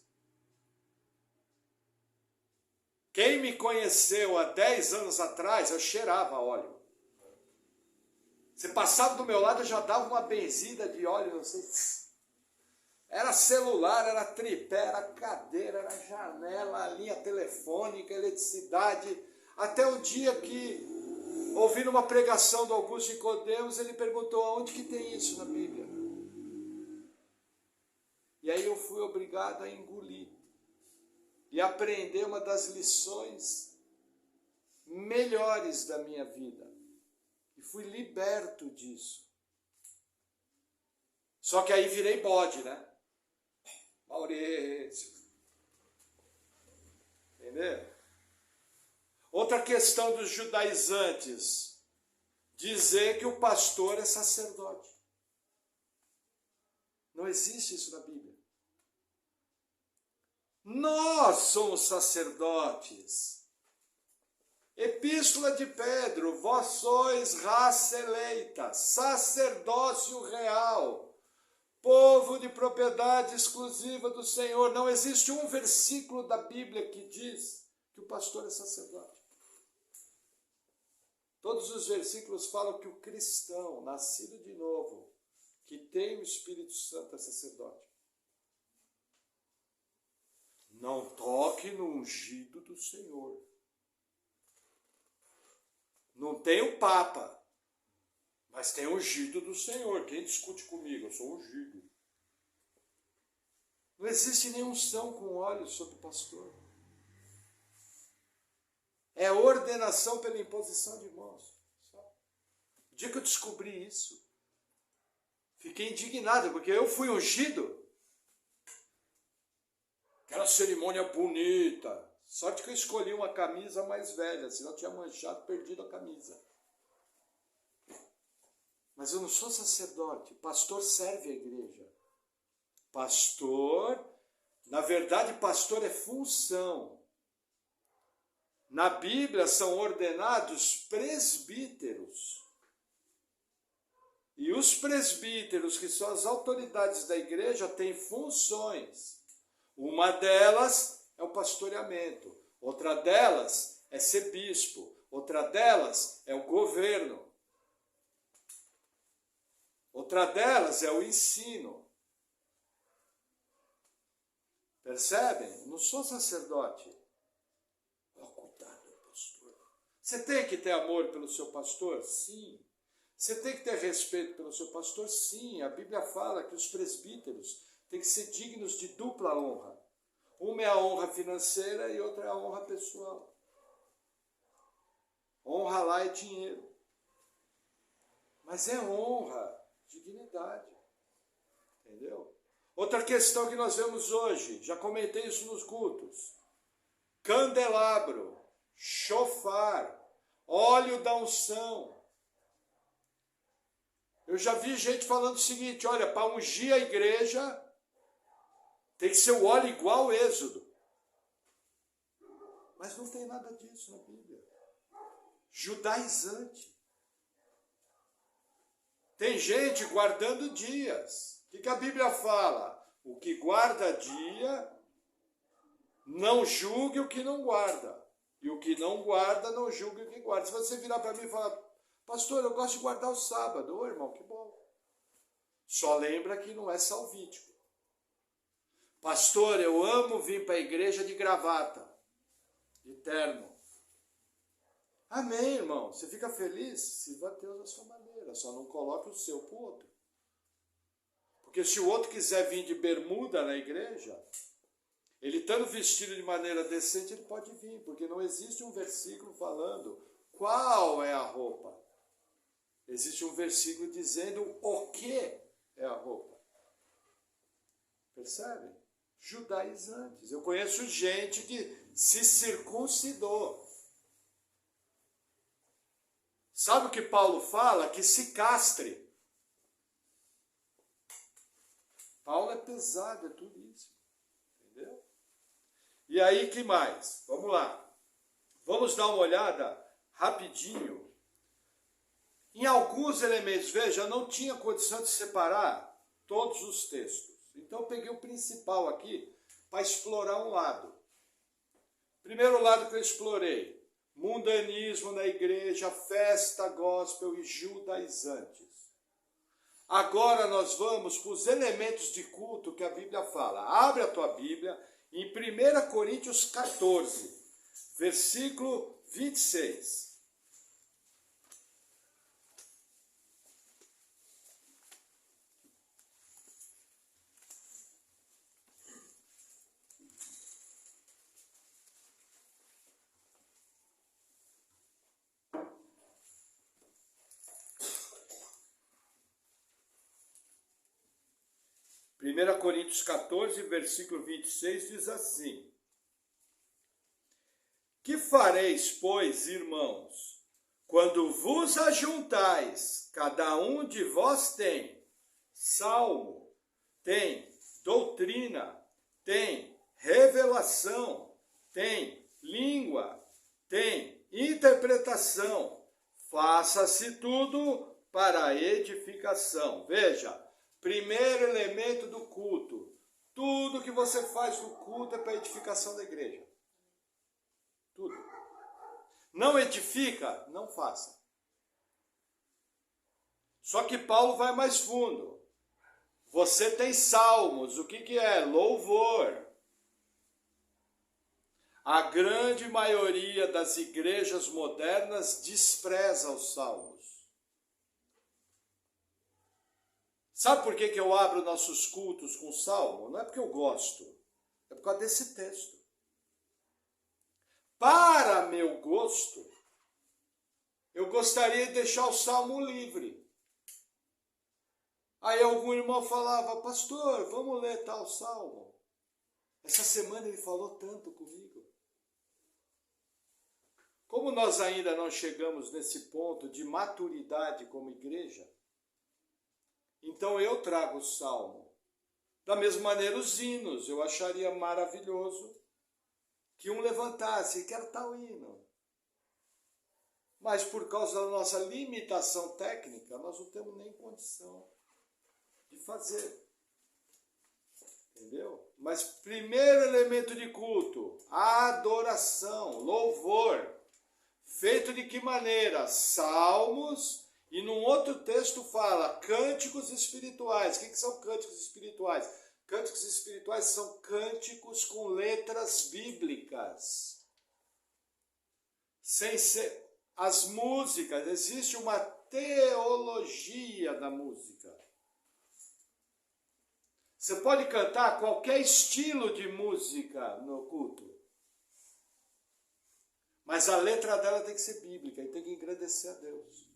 Quem me conheceu há 10 anos atrás, eu cheirava óleo. Você passava do meu lado, eu já dava uma benzida de óleo, não sei. Era celular, era tripé, era cadeira, era janela, linha telefônica, eletricidade. Até o dia que, ouvindo uma pregação do Augusto Nicodemos, ele perguntou: onde que tem isso na Bíblia? E aí eu fui obrigado a engolir e aprender uma das lições melhores da minha vida. E fui liberto disso. Só que aí virei bode, né? Maurício. Entendeu? Outra questão dos judaizantes: dizer que o pastor é sacerdote. Não existe isso na Bíblia. Nós somos sacerdotes. Epístola de Pedro: vós sois raça eleita, sacerdócio real, povo de propriedade exclusiva do Senhor. Não existe um versículo da Bíblia que diz que o pastor é sacerdote. Todos os versículos falam que o cristão, nascido de novo, que tem o Espírito Santo, é sacerdote. Não toque no ungido do Senhor. Não tem o Papa, mas tem o ungido do Senhor. Quem discute comigo? Eu sou ungido. Não existe nenhum unção com óleo sobre o pastor. É ordenação pela imposição de mãos. O dia que eu descobri isso, fiquei indignado, porque eu fui ungido. Aquela cerimônia bonita. Sorte que eu escolhi uma camisa mais velha, senão eu tinha manchado, perdido a camisa. Mas eu não sou sacerdote. Pastor serve a igreja. Pastor, na verdade, pastor é função. Na Bíblia são ordenados presbíteros. E os presbíteros, que são as autoridades da igreja, têm funções. Uma delas é o pastoreamento. Outra delas é ser bispo. Outra delas é o governo. Outra delas é o ensino. Percebem? Não sou sacerdote. Oh, cuidado, pastor. Você tem que ter amor pelo seu pastor? Sim. Você tem que ter respeito pelo seu pastor? Sim. A Bíblia fala que os presbíteros têm que ser dignos de dupla honra. Uma é a honra financeira e outra é a honra pessoal. Honra lá é dinheiro. Mas é honra, dignidade. Entendeu? Outra questão que nós vemos hoje, já comentei isso nos cultos: candelabro, chofar, óleo da unção. Eu já vi gente falando o seguinte: olha, para ungir a igreja tem que ser o óleo igual ao Êxodo. Mas não tem nada disso na Bíblia. Judaizante. Tem gente guardando dias. O que a Bíblia fala? O que guarda dia, não julgue o que não guarda. E o que não guarda, não julgue o que guarda. Se você virar para mim e falar: pastor, eu gosto de guardar o sábado. Ô, irmão, que bom. Só lembra que não é salvítico. Pastor, eu amo vir para a igreja de gravata, de terno. Amém, irmão. Você fica feliz? Sirva a Deus da sua maneira. Só não coloque o seu para o outro. Porque se o outro quiser vir de bermuda na igreja, ele estando vestido de maneira decente, ele pode vir. Porque não existe um versículo falando qual é a roupa. Existe um versículo dizendo o que é a roupa. Percebe? Judaizantes. Eu conheço gente que se circuncidou. Sabe o que Paulo fala? Que se castre. Paulo é pesado, é turíssimo. Entendeu? E aí, que mais? Vamos lá. Vamos dar uma olhada rapidinho em alguns elementos. Veja, eu não tinha condição de separar todos os textos. Então eu peguei o principal aqui para explorar um lado. Primeiro lado que eu explorei: mundanismo na igreja, festa gospel e judaizantes. Agora nós vamos para os elementos de culto que a Bíblia fala. Abre a tua Bíblia em 1 Coríntios 14, versículo 26. 1 Coríntios 14, versículo 26 diz assim: que fareis, pois, irmãos, quando vos ajuntais, cada um de vós tem salmo, tem doutrina, tem revelação, tem língua, tem interpretação, faça-se tudo para a edificação. Veja, primeiro elemento do culto. Tudo que você faz no culto é para a edificação da igreja. Tudo. Não edifica? Não faça. Só que Paulo vai mais fundo. Você tem salmos. O que é? Louvor. A grande maioria das igrejas modernas despreza os salmos. Sabe por que eu abro nossos cultos com salmo? Não é porque eu gosto, é por causa desse texto. Para meu gosto, eu gostaria de deixar o salmo livre. Aí algum irmão falava: pastor, vamos ler tal salmo. Essa semana ele falou tanto comigo. Como nós ainda não chegamos nesse ponto de maturidade como igreja, então eu trago o salmo. Da mesma maneira os hinos, eu acharia maravilhoso que um levantasse: quero tal hino. Mas por causa da nossa limitação técnica, nós não temos nem condição de fazer. Entendeu? Mas primeiro elemento de culto, adoração, louvor. Feito de que maneira? Salmos. E num outro texto fala cânticos espirituais. O que são cânticos espirituais? Cânticos espirituais são cânticos com letras bíblicas. Sem ser as músicas, existe uma teologia da música. Você pode cantar qualquer estilo de música no culto, mas a letra dela tem que ser bíblica e tem que engrandecer a Deus.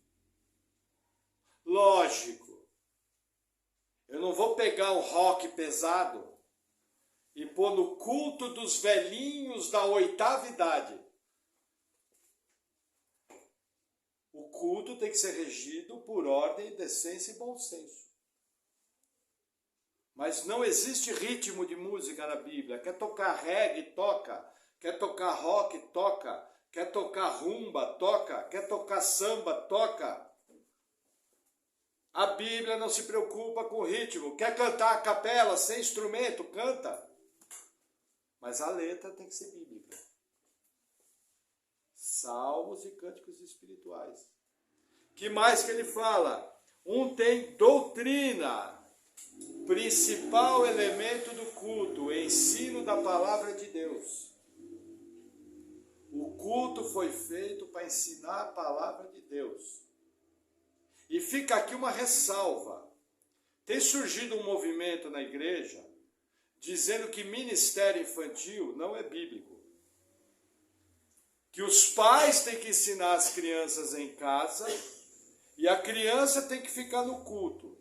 Lógico, eu não vou pegar um rock pesado e pôr no culto dos velhinhos da 8ª idade. O culto tem que ser regido por ordem, decência e bom senso. Mas não existe ritmo de música na Bíblia. Quer tocar reggae, toca. Quer tocar rock, toca. Quer tocar rumba, toca. Quer tocar samba, toca. A Bíblia não se preocupa com o ritmo. Quer cantar a capela sem instrumento? Canta. Mas a letra tem que ser bíblica. Salmos e cânticos espirituais. Que mais que ele fala? Um tem doutrina. Principal elemento do culto, o ensino da palavra de Deus. O culto foi feito para ensinar a palavra de Deus. E fica aqui uma ressalva. Tem surgido um movimento na igreja dizendo que ministério infantil não é bíblico. que os pais têm que ensinar as crianças em casa e a criança tem que ficar no culto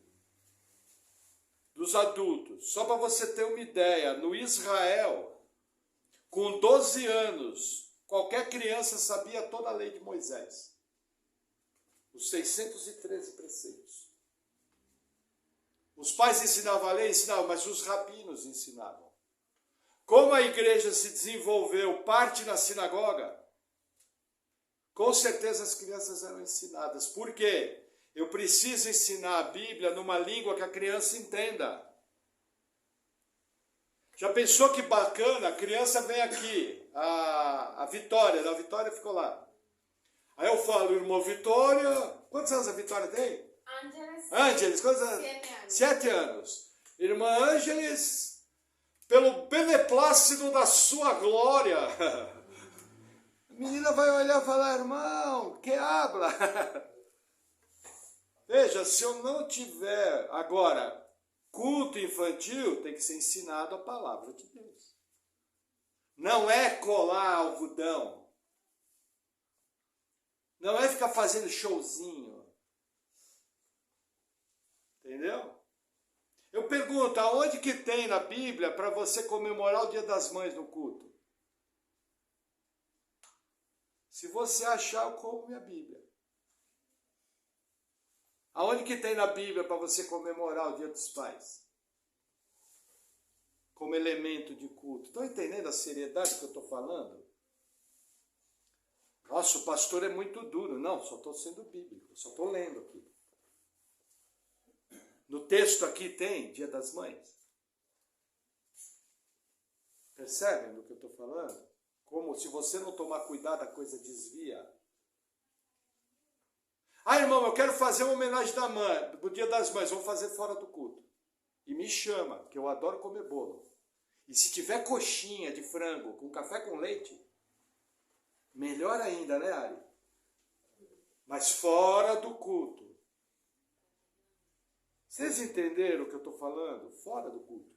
dos adultos. Só para você ter uma ideia, no Israel, com 12 anos, qualquer criança sabia toda a lei de Moisés. Os 613 preceitos. Os pais ensinavam a lei, ensinavam, mas os rabinos ensinavam. Como a igreja se desenvolveu, parte na sinagoga, com certeza as crianças eram ensinadas. Por quê? Eu preciso ensinar a Bíblia numa língua que a criança entenda. Já pensou que bacana? A criança vem aqui, a Vitória ficou lá. Aí eu falo, irmão Vitória, quantos anos a Vitória tem? Ângeles, quantos anos? 7 anos. 7 anos. Irmã Ângeles, pelo beneplácito da sua glória. A menina vai olhar e falar, irmão, que habla? Veja, se eu não tiver agora culto infantil, tem que ser ensinado a palavra de Deus. Não é colar algodão. Não é ficar fazendo showzinho. Entendeu? Eu pergunto, aonde que tem na Bíblia para você comemorar o Dia das Mães no culto? Se você achar, eu como minha Bíblia. Aonde que tem na Bíblia para você comemorar o Dia dos Pais? Como elemento de culto. Estão entendendo a seriedade que eu estou falando? Nossa, o pastor é muito duro. Não, só estou sendo bíblico, só estou lendo aqui. No texto aqui tem Dia das Mães. Percebem do que eu estou falando? Como se você não tomar cuidado, a coisa desvia. Ah, irmão, eu quero fazer uma homenagem da mãe, do Dia das Mães, vamos fazer fora do culto. E me chama, que eu adoro comer bolo. E se tiver coxinha de frango com café com leite, melhor ainda, né, Ari? Mas fora do culto. Vocês entenderam o que eu estou falando? Fora do culto.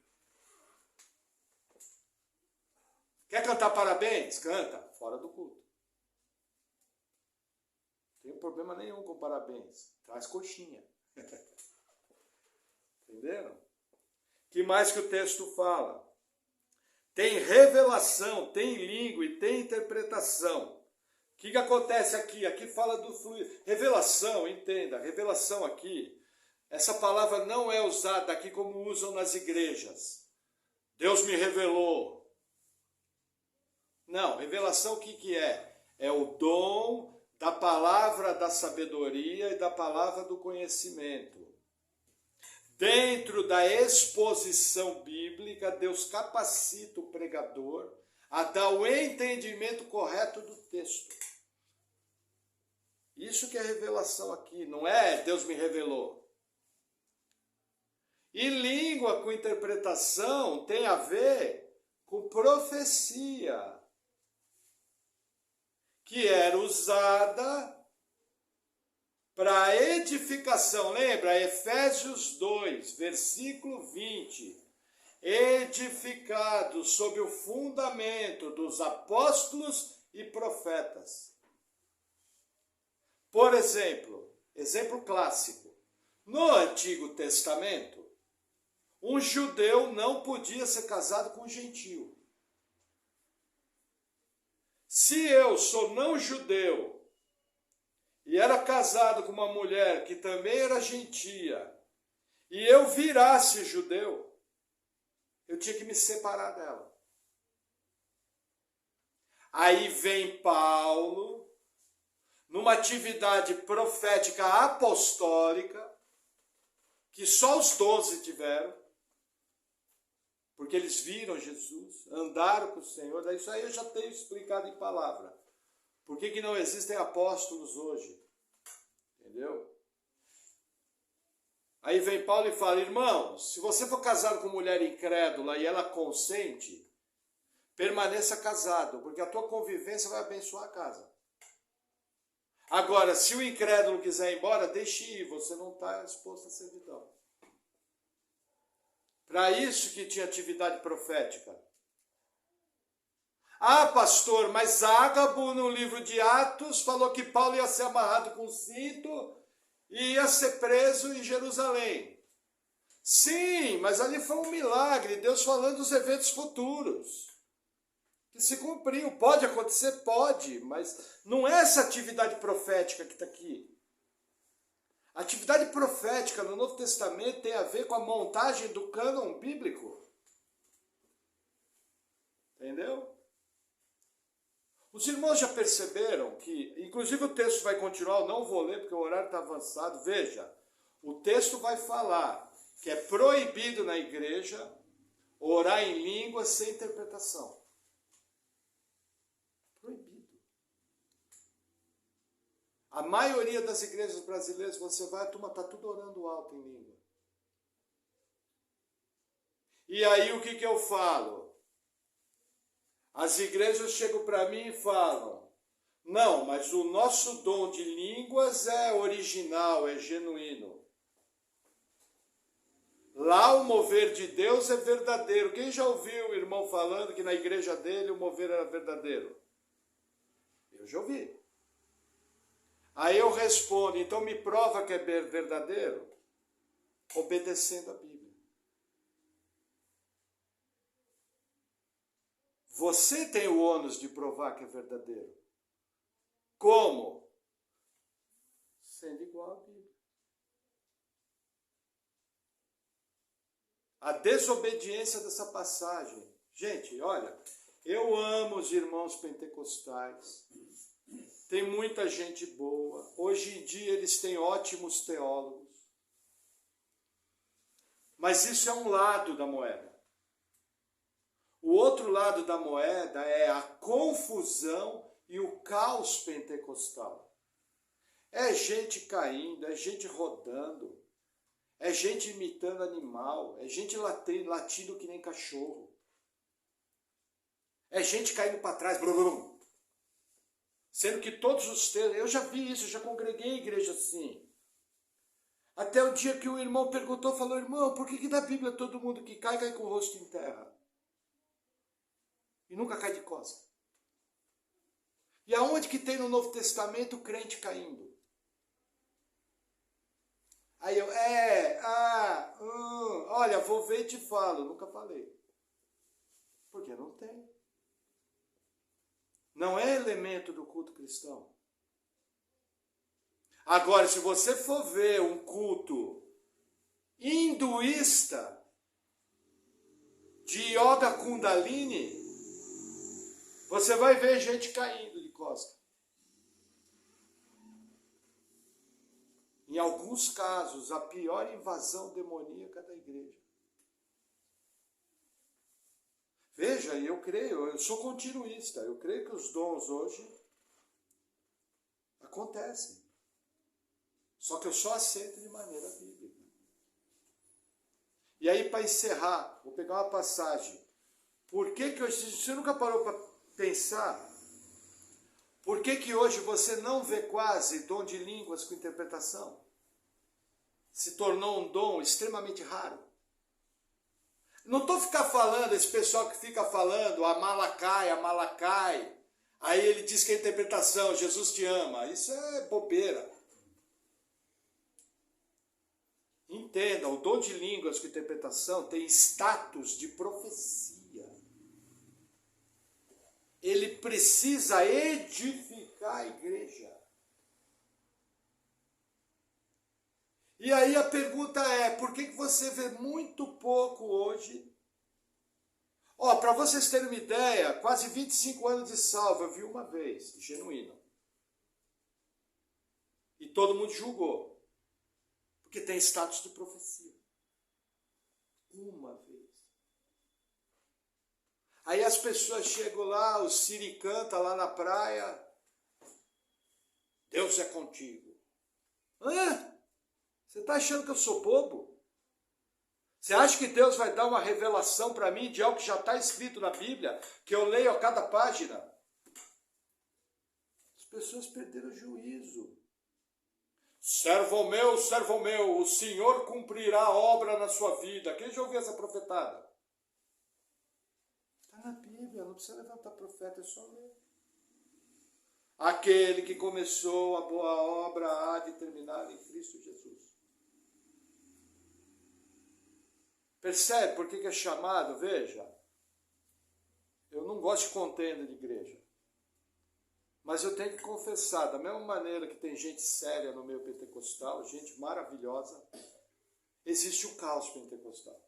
Quer cantar parabéns? Canta. Fora do culto. Não tem problema nenhum com parabéns. Traz coxinha. Entenderam? Que mais que o texto fala? Tem revelação, tem língua e tem interpretação. O que acontece aqui? Aqui fala do fluido. Revelação, entenda. Revelação aqui. Essa palavra não é usada aqui como usam nas igrejas. Deus me revelou. Não, revelação o que é? É o dom da palavra da sabedoria e da palavra do conhecimento. Dentro da exposição bíblica, Deus capacita o pregador a dar o entendimento correto do texto. Isso que é revelação aqui, não é Deus me revelou. E língua com interpretação tem a ver com profecia, que era usada para edificação. Lembra? Efésios 2, versículo 20. Edificado sobre o fundamento dos apóstolos e profetas. Por exemplo, exemplo clássico. No Antigo Testamento, um judeu não podia ser casado com um gentio. Se eu sou não judeu e era casado com uma mulher que também era gentia, e eu virasse judeu, eu tinha que me separar dela. Aí vem Paulo, numa atividade profética apostólica, que só os 12 tiveram, porque eles viram Jesus, andaram com o Senhor. Isso aí eu já tenho explicado em palavra. Por que não existem apóstolos hoje? Entendeu? Aí vem Paulo e fala, irmãos, se você for casado com mulher incrédula e ela consente, permaneça casado, porque a tua convivência vai abençoar a casa. Agora, se o incrédulo quiser ir embora, deixe ir, você não está exposto à servidão. Para isso que tinha atividade profética. Ah, pastor, mas Ágabo, no livro de Atos, falou que Paulo ia ser amarrado com cinto e ia ser preso em Jerusalém. Sim, mas ali foi um milagre, Deus falando dos eventos futuros. Que se cumpriu. Pode acontecer? Pode, mas não é essa atividade profética que está aqui. A atividade profética no Novo Testamento tem a ver com a montagem do cânon bíblico. Entendeu? Os irmãos já perceberam que, inclusive o texto vai continuar, eu não vou ler porque o horário está avançado. Veja, o texto vai falar que é proibido na igreja orar em línguas sem interpretação. Proibido. A maioria das igrejas brasileiras, você vai, a turma está tudo orando alto em língua. E aí o que eu falo? As igrejas chegam para mim e falam, não, mas o nosso dom de línguas é original, é genuíno. Lá o mover de Deus é verdadeiro. Quem já ouviu o irmão falando que na igreja dele o mover era verdadeiro? Eu já ouvi. Aí eu respondo, então me prova que é verdadeiro? Obedecendo a Bíblia. Você tem o ônus de provar que é verdadeiro. Como? Sendo igual à Bíblia. A desobediência dessa passagem. Gente, olha, eu amo os irmãos pentecostais. Tem muita gente boa. Hoje em dia eles têm ótimos teólogos. Mas isso é um lado da moeda. O outro lado da moeda é a confusão e o caos pentecostal. É gente caindo, é gente rodando, é gente imitando animal, é gente latindo que nem cachorro. É gente caindo para trás, blum, blum. Sendo que todos os textos, eu já vi isso, eu já congreguei em igreja assim. Até o dia que o irmão perguntou, falou, irmão, por que na Bíblia todo mundo que cai, cai com o rosto em terra? E nunca cai de costas. E aonde que tem no Novo Testamento o crente caindo? Aí eu, olha, vou ver e te falo. Nunca falei. Porque não tem. Não é elemento do culto cristão. Agora, se você for ver um culto hinduísta de Yoga Kundalini, você vai ver gente caindo de costas. Em alguns casos, a pior invasão demoníaca da igreja. Veja, eu creio, eu sou continuista, eu creio que os dons hoje acontecem. Só que eu só aceito de maneira bíblica. E aí, para encerrar, vou pegar uma passagem. Por que hoje, você nunca parou para pensar, por que hoje você não vê quase dom de línguas com interpretação? Se tornou um dom extremamente raro. Não estou ficar falando, esse pessoal que fica falando, Malacai, aí ele diz que é interpretação, Jesus te ama, isso é bobeira. Entenda, o dom de línguas com interpretação tem status de profecia. Ele precisa edificar a igreja. E aí a pergunta é, por que você vê muito pouco hoje? Para vocês terem uma ideia, quase 25 anos de salvo, eu vi uma vez, genuíno. E todo mundo julgou. Porque tem status de profecia. Uma vez. Aí as pessoas chegam lá, o Siri canta lá na praia. Deus é contigo. Hã? Você está achando que eu sou bobo? Você acha que Deus vai dar uma revelação para mim de algo que já está escrito na Bíblia, que eu leio a cada página? As pessoas perderam o juízo. Servo meu, o Senhor cumprirá a obra na sua vida. Quem já ouviu essa profetada? Está na Bíblia, não precisa levantar profeta, é só ler. Aquele que começou a boa obra há de terminar em Cristo Jesus. Percebe por que é chamado? Veja, eu não gosto de contenda de igreja. Mas eu tenho que confessar, da mesma maneira que tem gente séria no meio pentecostal, gente maravilhosa, existe o caos pentecostal.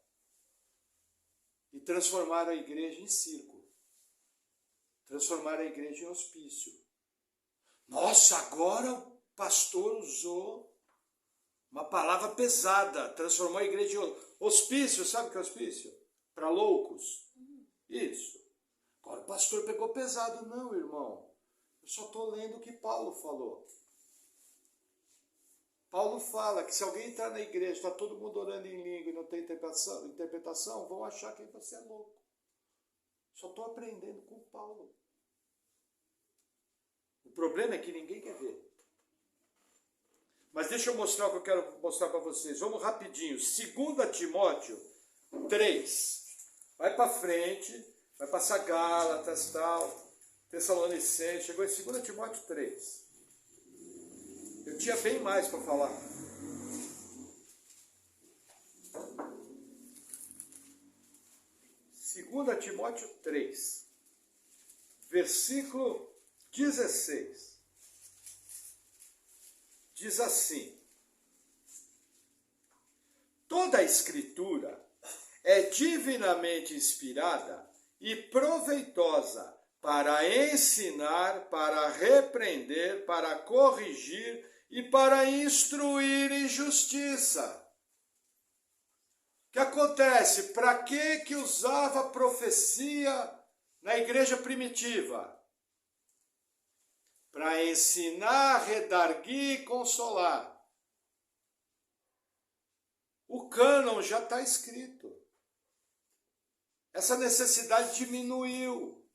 E transformar a igreja em circo. Transformar a igreja em hospício. Nossa, agora o pastor usou uma palavra pesada, transformou a igreja em hospício. Sabe o que é hospício? Para loucos. Isso. Agora o pastor pegou pesado. Não, irmão. Eu só estou lendo o que Paulo falou. Paulo fala que se alguém entrar na igreja, está todo mundo orando em língua e não tem interpretação, vão achar que você é louco. Só estou aprendendo com Paulo. O problema é que ninguém quer ver. Mas deixa eu mostrar o que eu quero mostrar para vocês. Vamos rapidinho. 2 Timóteo 3. Vai para frente, vai passar Gálatas, tal, Tessalonicenses. Chegou em 2 Timóteo 3. Eu tinha bem mais para falar. Segunda Timóteo 3, versículo 16. Diz assim: toda a Escritura é divinamente inspirada e proveitosa para ensinar, para repreender, para corrigir e para instruir em justiça. O que acontece? Para que usava profecia na igreja primitiva? Para ensinar, redarguir e consolar. O cânon já está escrito. Essa necessidade diminuiu.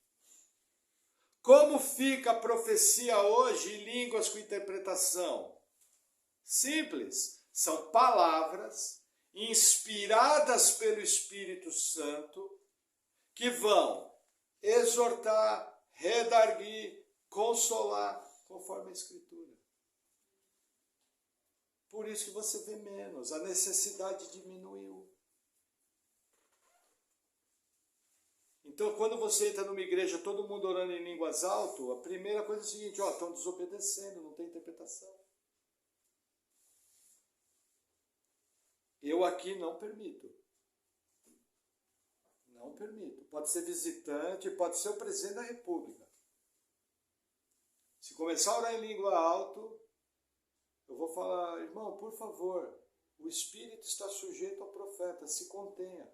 Como fica a profecia hoje em línguas com interpretação? Simples. São palavras inspiradas pelo Espírito Santo que vão exortar, redarguir, consolar, conforme a Escritura. Por isso que você vê menos, a necessidade diminuiu. Então, quando você entra numa igreja, todo mundo orando em línguas alto, a primeira coisa é a seguinte: estão desobedecendo, não tem interpretação. Eu aqui não permito. Não permito. Pode ser visitante, pode ser o presidente da República. Se começar a orar em língua alto, eu vou falar: irmão, por favor, o Espírito está sujeito ao profeta, se contenha.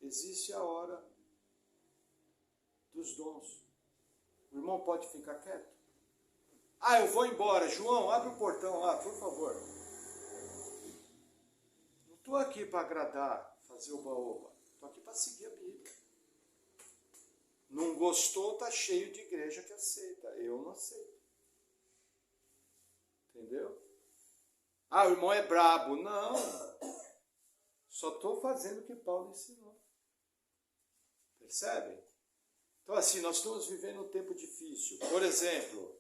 Existe a hora dos dons. O irmão pode ficar quieto? Eu vou embora. João, abre o portão lá, por favor. Não estou aqui para agradar, fazer oba-oba. Estou aqui para seguir a Bíblia. Não gostou, está cheio de igreja que aceita. Eu não aceito. Entendeu? O irmão é brabo. Não. Só estou fazendo o que Paulo ensinou. Percebem? Então, assim, nós estamos vivendo um tempo difícil. Por exemplo,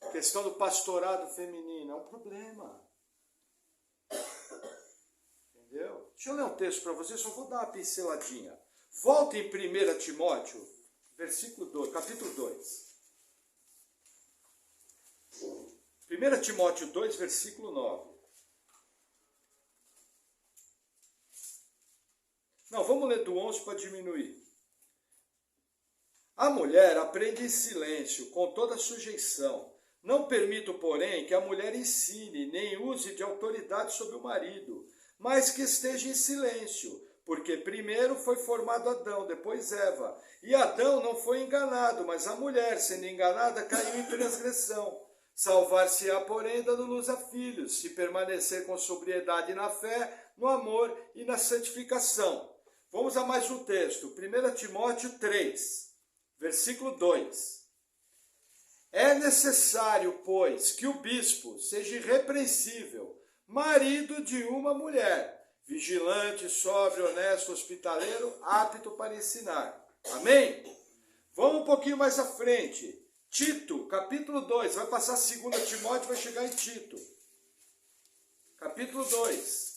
a questão do pastorado feminino é um problema. Entendeu? Deixa eu ler um texto para vocês, só vou dar uma pinceladinha. Volta em 1 Timóteo, versículo 2, capítulo 2. 1 Timóteo 2, versículo 9. Não, vamos ler do 11 para diminuir. A mulher aprende em silêncio, com toda sujeição. Não permito, porém, que a mulher ensine, nem use de autoridade sobre o marido, mas que esteja em silêncio, porque primeiro foi formado Adão, depois Eva. E Adão não foi enganado, mas a mulher, sendo enganada, caiu em transgressão. Salvar-se-á, porém, dando luz a filhos, se permanecer com sobriedade na fé, no amor e na santificação. Vamos a mais um texto, 1 Timóteo 3. Versículo 2. É necessário, pois, que o bispo seja irrepreensível, marido de uma mulher, vigilante, sóbrio, honesto, hospitaleiro, apto para ensinar. Amém? Vamos um pouquinho mais à frente. Tito, capítulo 2, vai passar 2 Timóteo, vai chegar em Tito. Capítulo 2.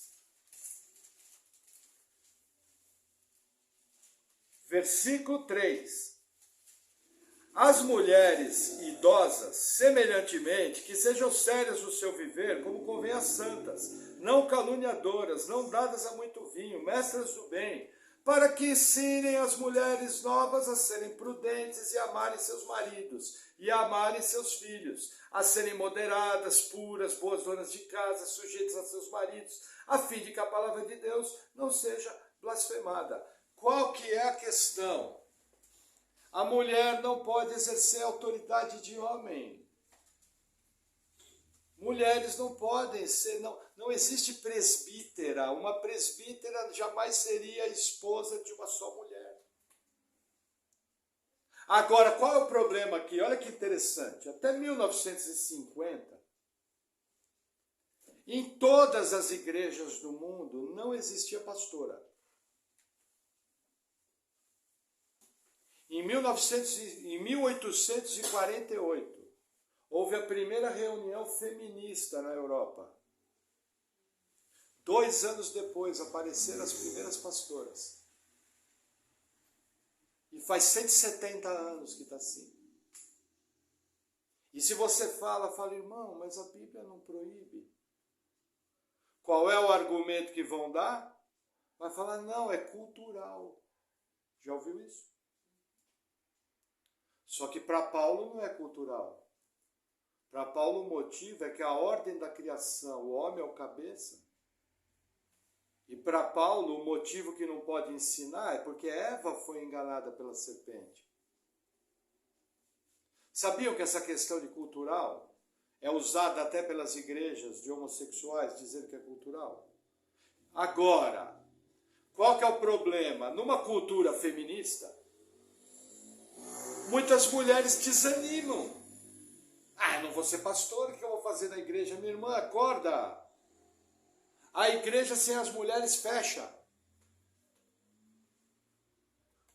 Versículo 3. As mulheres idosas, semelhantemente, que sejam sérias no seu viver, como convém às santas, não caluniadoras, não dadas a muito vinho, mestras do bem, para que ensinem as mulheres novas a serem prudentes e amarem seus maridos, e a amarem seus filhos, a serem moderadas, puras, boas donas de casa, sujeitas a seus maridos, a fim de que a palavra de Deus não seja blasfemada. Qual que é a questão? A mulher não pode exercer a autoridade de homem. Mulheres não podem ser, não existe presbítera. Uma presbítera jamais seria esposa de uma só mulher. Agora, qual é o problema aqui? Olha que interessante. Até 1950, em todas as igrejas do mundo, não existia pastora. Em 1848, houve a primeira reunião feminista na Europa. 2 anos depois, apareceram as primeiras pastoras. E faz 170 anos que está assim. E se você fala, irmão, mas a Bíblia não proíbe. Qual é o argumento que vão dar? Vai falar, não, é cultural. Já ouviu isso? Só que para Paulo não é cultural. Para Paulo o motivo é que a ordem da criação, o homem é o cabeça. E para Paulo o motivo que não pode ensinar é porque Eva foi enganada pela serpente. Sabiam que essa questão de cultural é usada até pelas igrejas de homossexuais, dizendo que é cultural? Agora, qual que é o problema? Numa cultura feminista, muitas mulheres desanimam. Eu não vou ser pastor, o que eu vou fazer na igreja? Minha irmã, acorda. A igreja sem as mulheres fecha.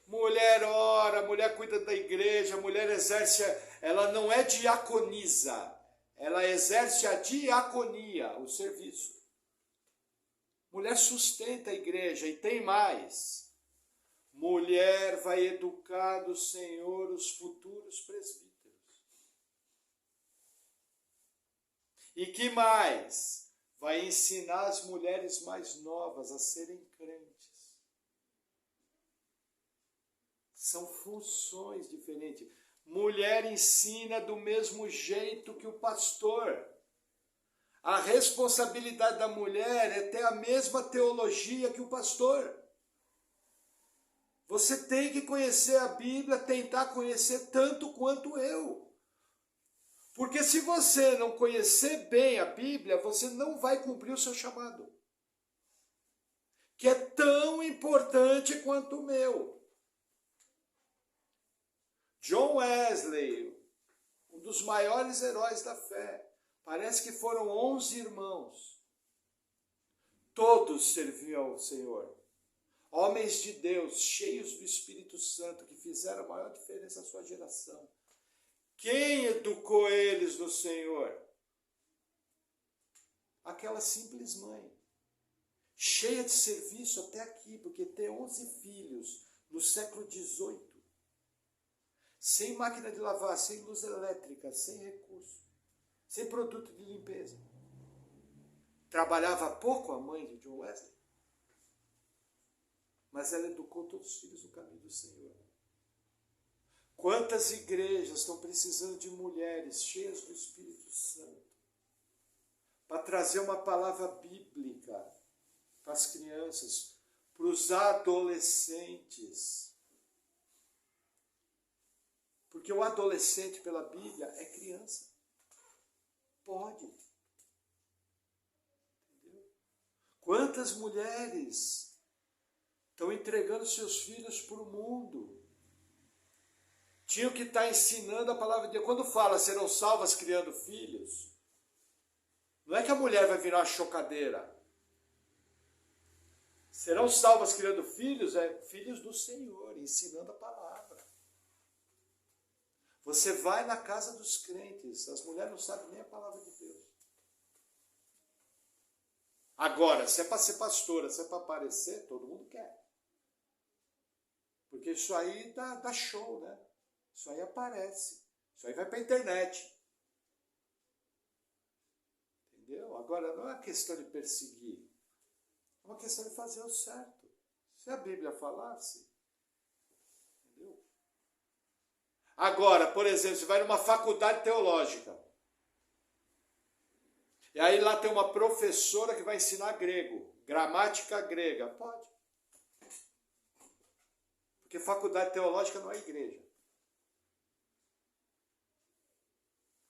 Mulher ora, mulher cuida da igreja, mulher exerce, ela não é diaconisa, ela exerce a diaconia, o serviço. Mulher sustenta a igreja e tem mais. Mulher vai educar do Senhor os futuros presbíteros. E que mais? Vai ensinar as mulheres mais novas a serem crentes. São funções diferentes. Mulher ensina do mesmo jeito que o pastor. A responsabilidade da mulher é ter a mesma teologia que o pastor. Você tem que conhecer a Bíblia, tentar conhecer tanto quanto eu. Porque se você não conhecer bem a Bíblia, você não vai cumprir o seu chamado. Que é tão importante quanto o meu. John Wesley, um dos maiores heróis da fé. Parece que foram 11 irmãos. Todos serviam ao Senhor. Homens de Deus, cheios do Espírito Santo, que fizeram a maior diferença na sua geração. Quem educou eles no Senhor? Aquela simples mãe, cheia de serviço até aqui, porque ter 11 filhos no século XVIII, sem máquina de lavar, sem luz elétrica, sem recurso, sem produto de limpeza. Trabalhava pouco a mãe de John Wesley, mas ela educou todos os filhos no caminho do Senhor. Quantas igrejas estão precisando de mulheres cheias do Espírito Santo para trazer uma palavra bíblica para as crianças, para os adolescentes. Porque o adolescente, pela Bíblia, é criança. Pode. Entendeu? Quantas mulheres estão entregando seus filhos para o mundo? Tinham que estar ensinando a palavra de Deus. Quando fala serão salvas criando filhos, não é que a mulher vai virar uma chocadeira. Serão salvas criando filhos, é filhos do Senhor, ensinando a palavra. Você vai na casa dos crentes, as mulheres não sabem nem a palavra de Deus. Agora, se é para ser pastora, se é para aparecer, todo mundo quer. Porque isso aí dá show, né? Isso aí aparece. Isso aí vai para a internet. Entendeu? Agora, não é uma questão de perseguir. É uma questão de fazer o certo. Se a Bíblia falasse. Entendeu? Agora, por exemplo, você vai numa faculdade teológica. E aí lá tem uma professora que vai ensinar grego. Gramática grega. Pode. Porque faculdade teológica não é igreja.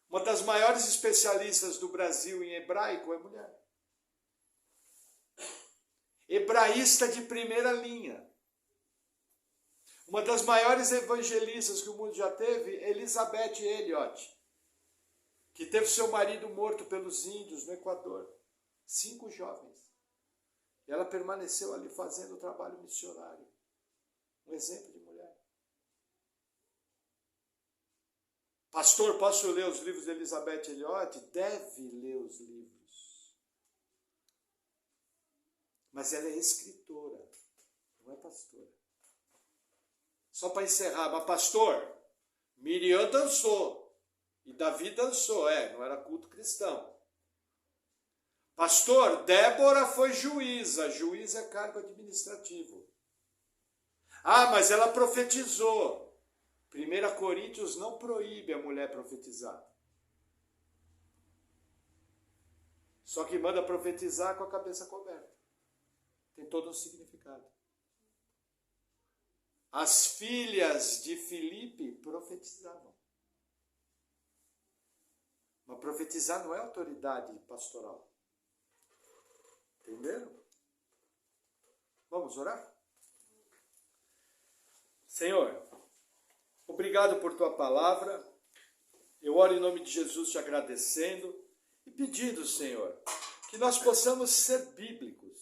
Uma das maiores especialistas do Brasil em hebraico é mulher. Hebraísta de primeira linha. Uma das maiores evangelistas que o mundo já teve, Elizabeth Elliot, que teve seu marido morto pelos índios no Equador. 5 jovens. E ela permaneceu ali fazendo o trabalho missionário. Um exemplo de mulher. Pastor, posso ler os livros de Elizabeth Elliot? Deve ler os livros. Mas ela é escritora, não é pastora. Só para encerrar, mas pastor, Miriam dançou. E Davi dançou, não era culto cristão. Pastor, Débora foi juíza. Juíza é cargo administrativo. Ah, mas ela profetizou. 1 Coríntios não proíbe a mulher profetizar. Só que manda profetizar com a cabeça coberta. Tem todo um significado. As filhas de Filipe profetizavam. Mas profetizar não é autoridade pastoral. Entenderam? Vamos orar? Senhor, obrigado por tua palavra. Eu oro em nome de Jesus te agradecendo e pedindo, Senhor, que nós possamos ser bíblicos,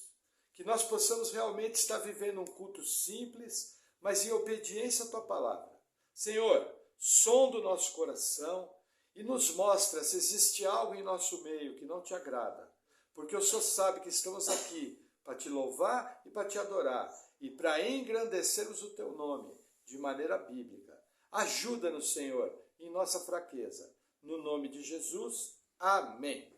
que nós possamos realmente estar vivendo um culto simples, mas em obediência à tua palavra. Senhor, sonda o nosso coração e nos mostra se existe algo em nosso meio que não te agrada, porque o Senhor sabe que estamos aqui para te louvar e para te adorar e para engrandecermos o teu nome de maneira bíblica. Ajuda-nos, Senhor, em nossa fraqueza. No nome de Jesus, amém.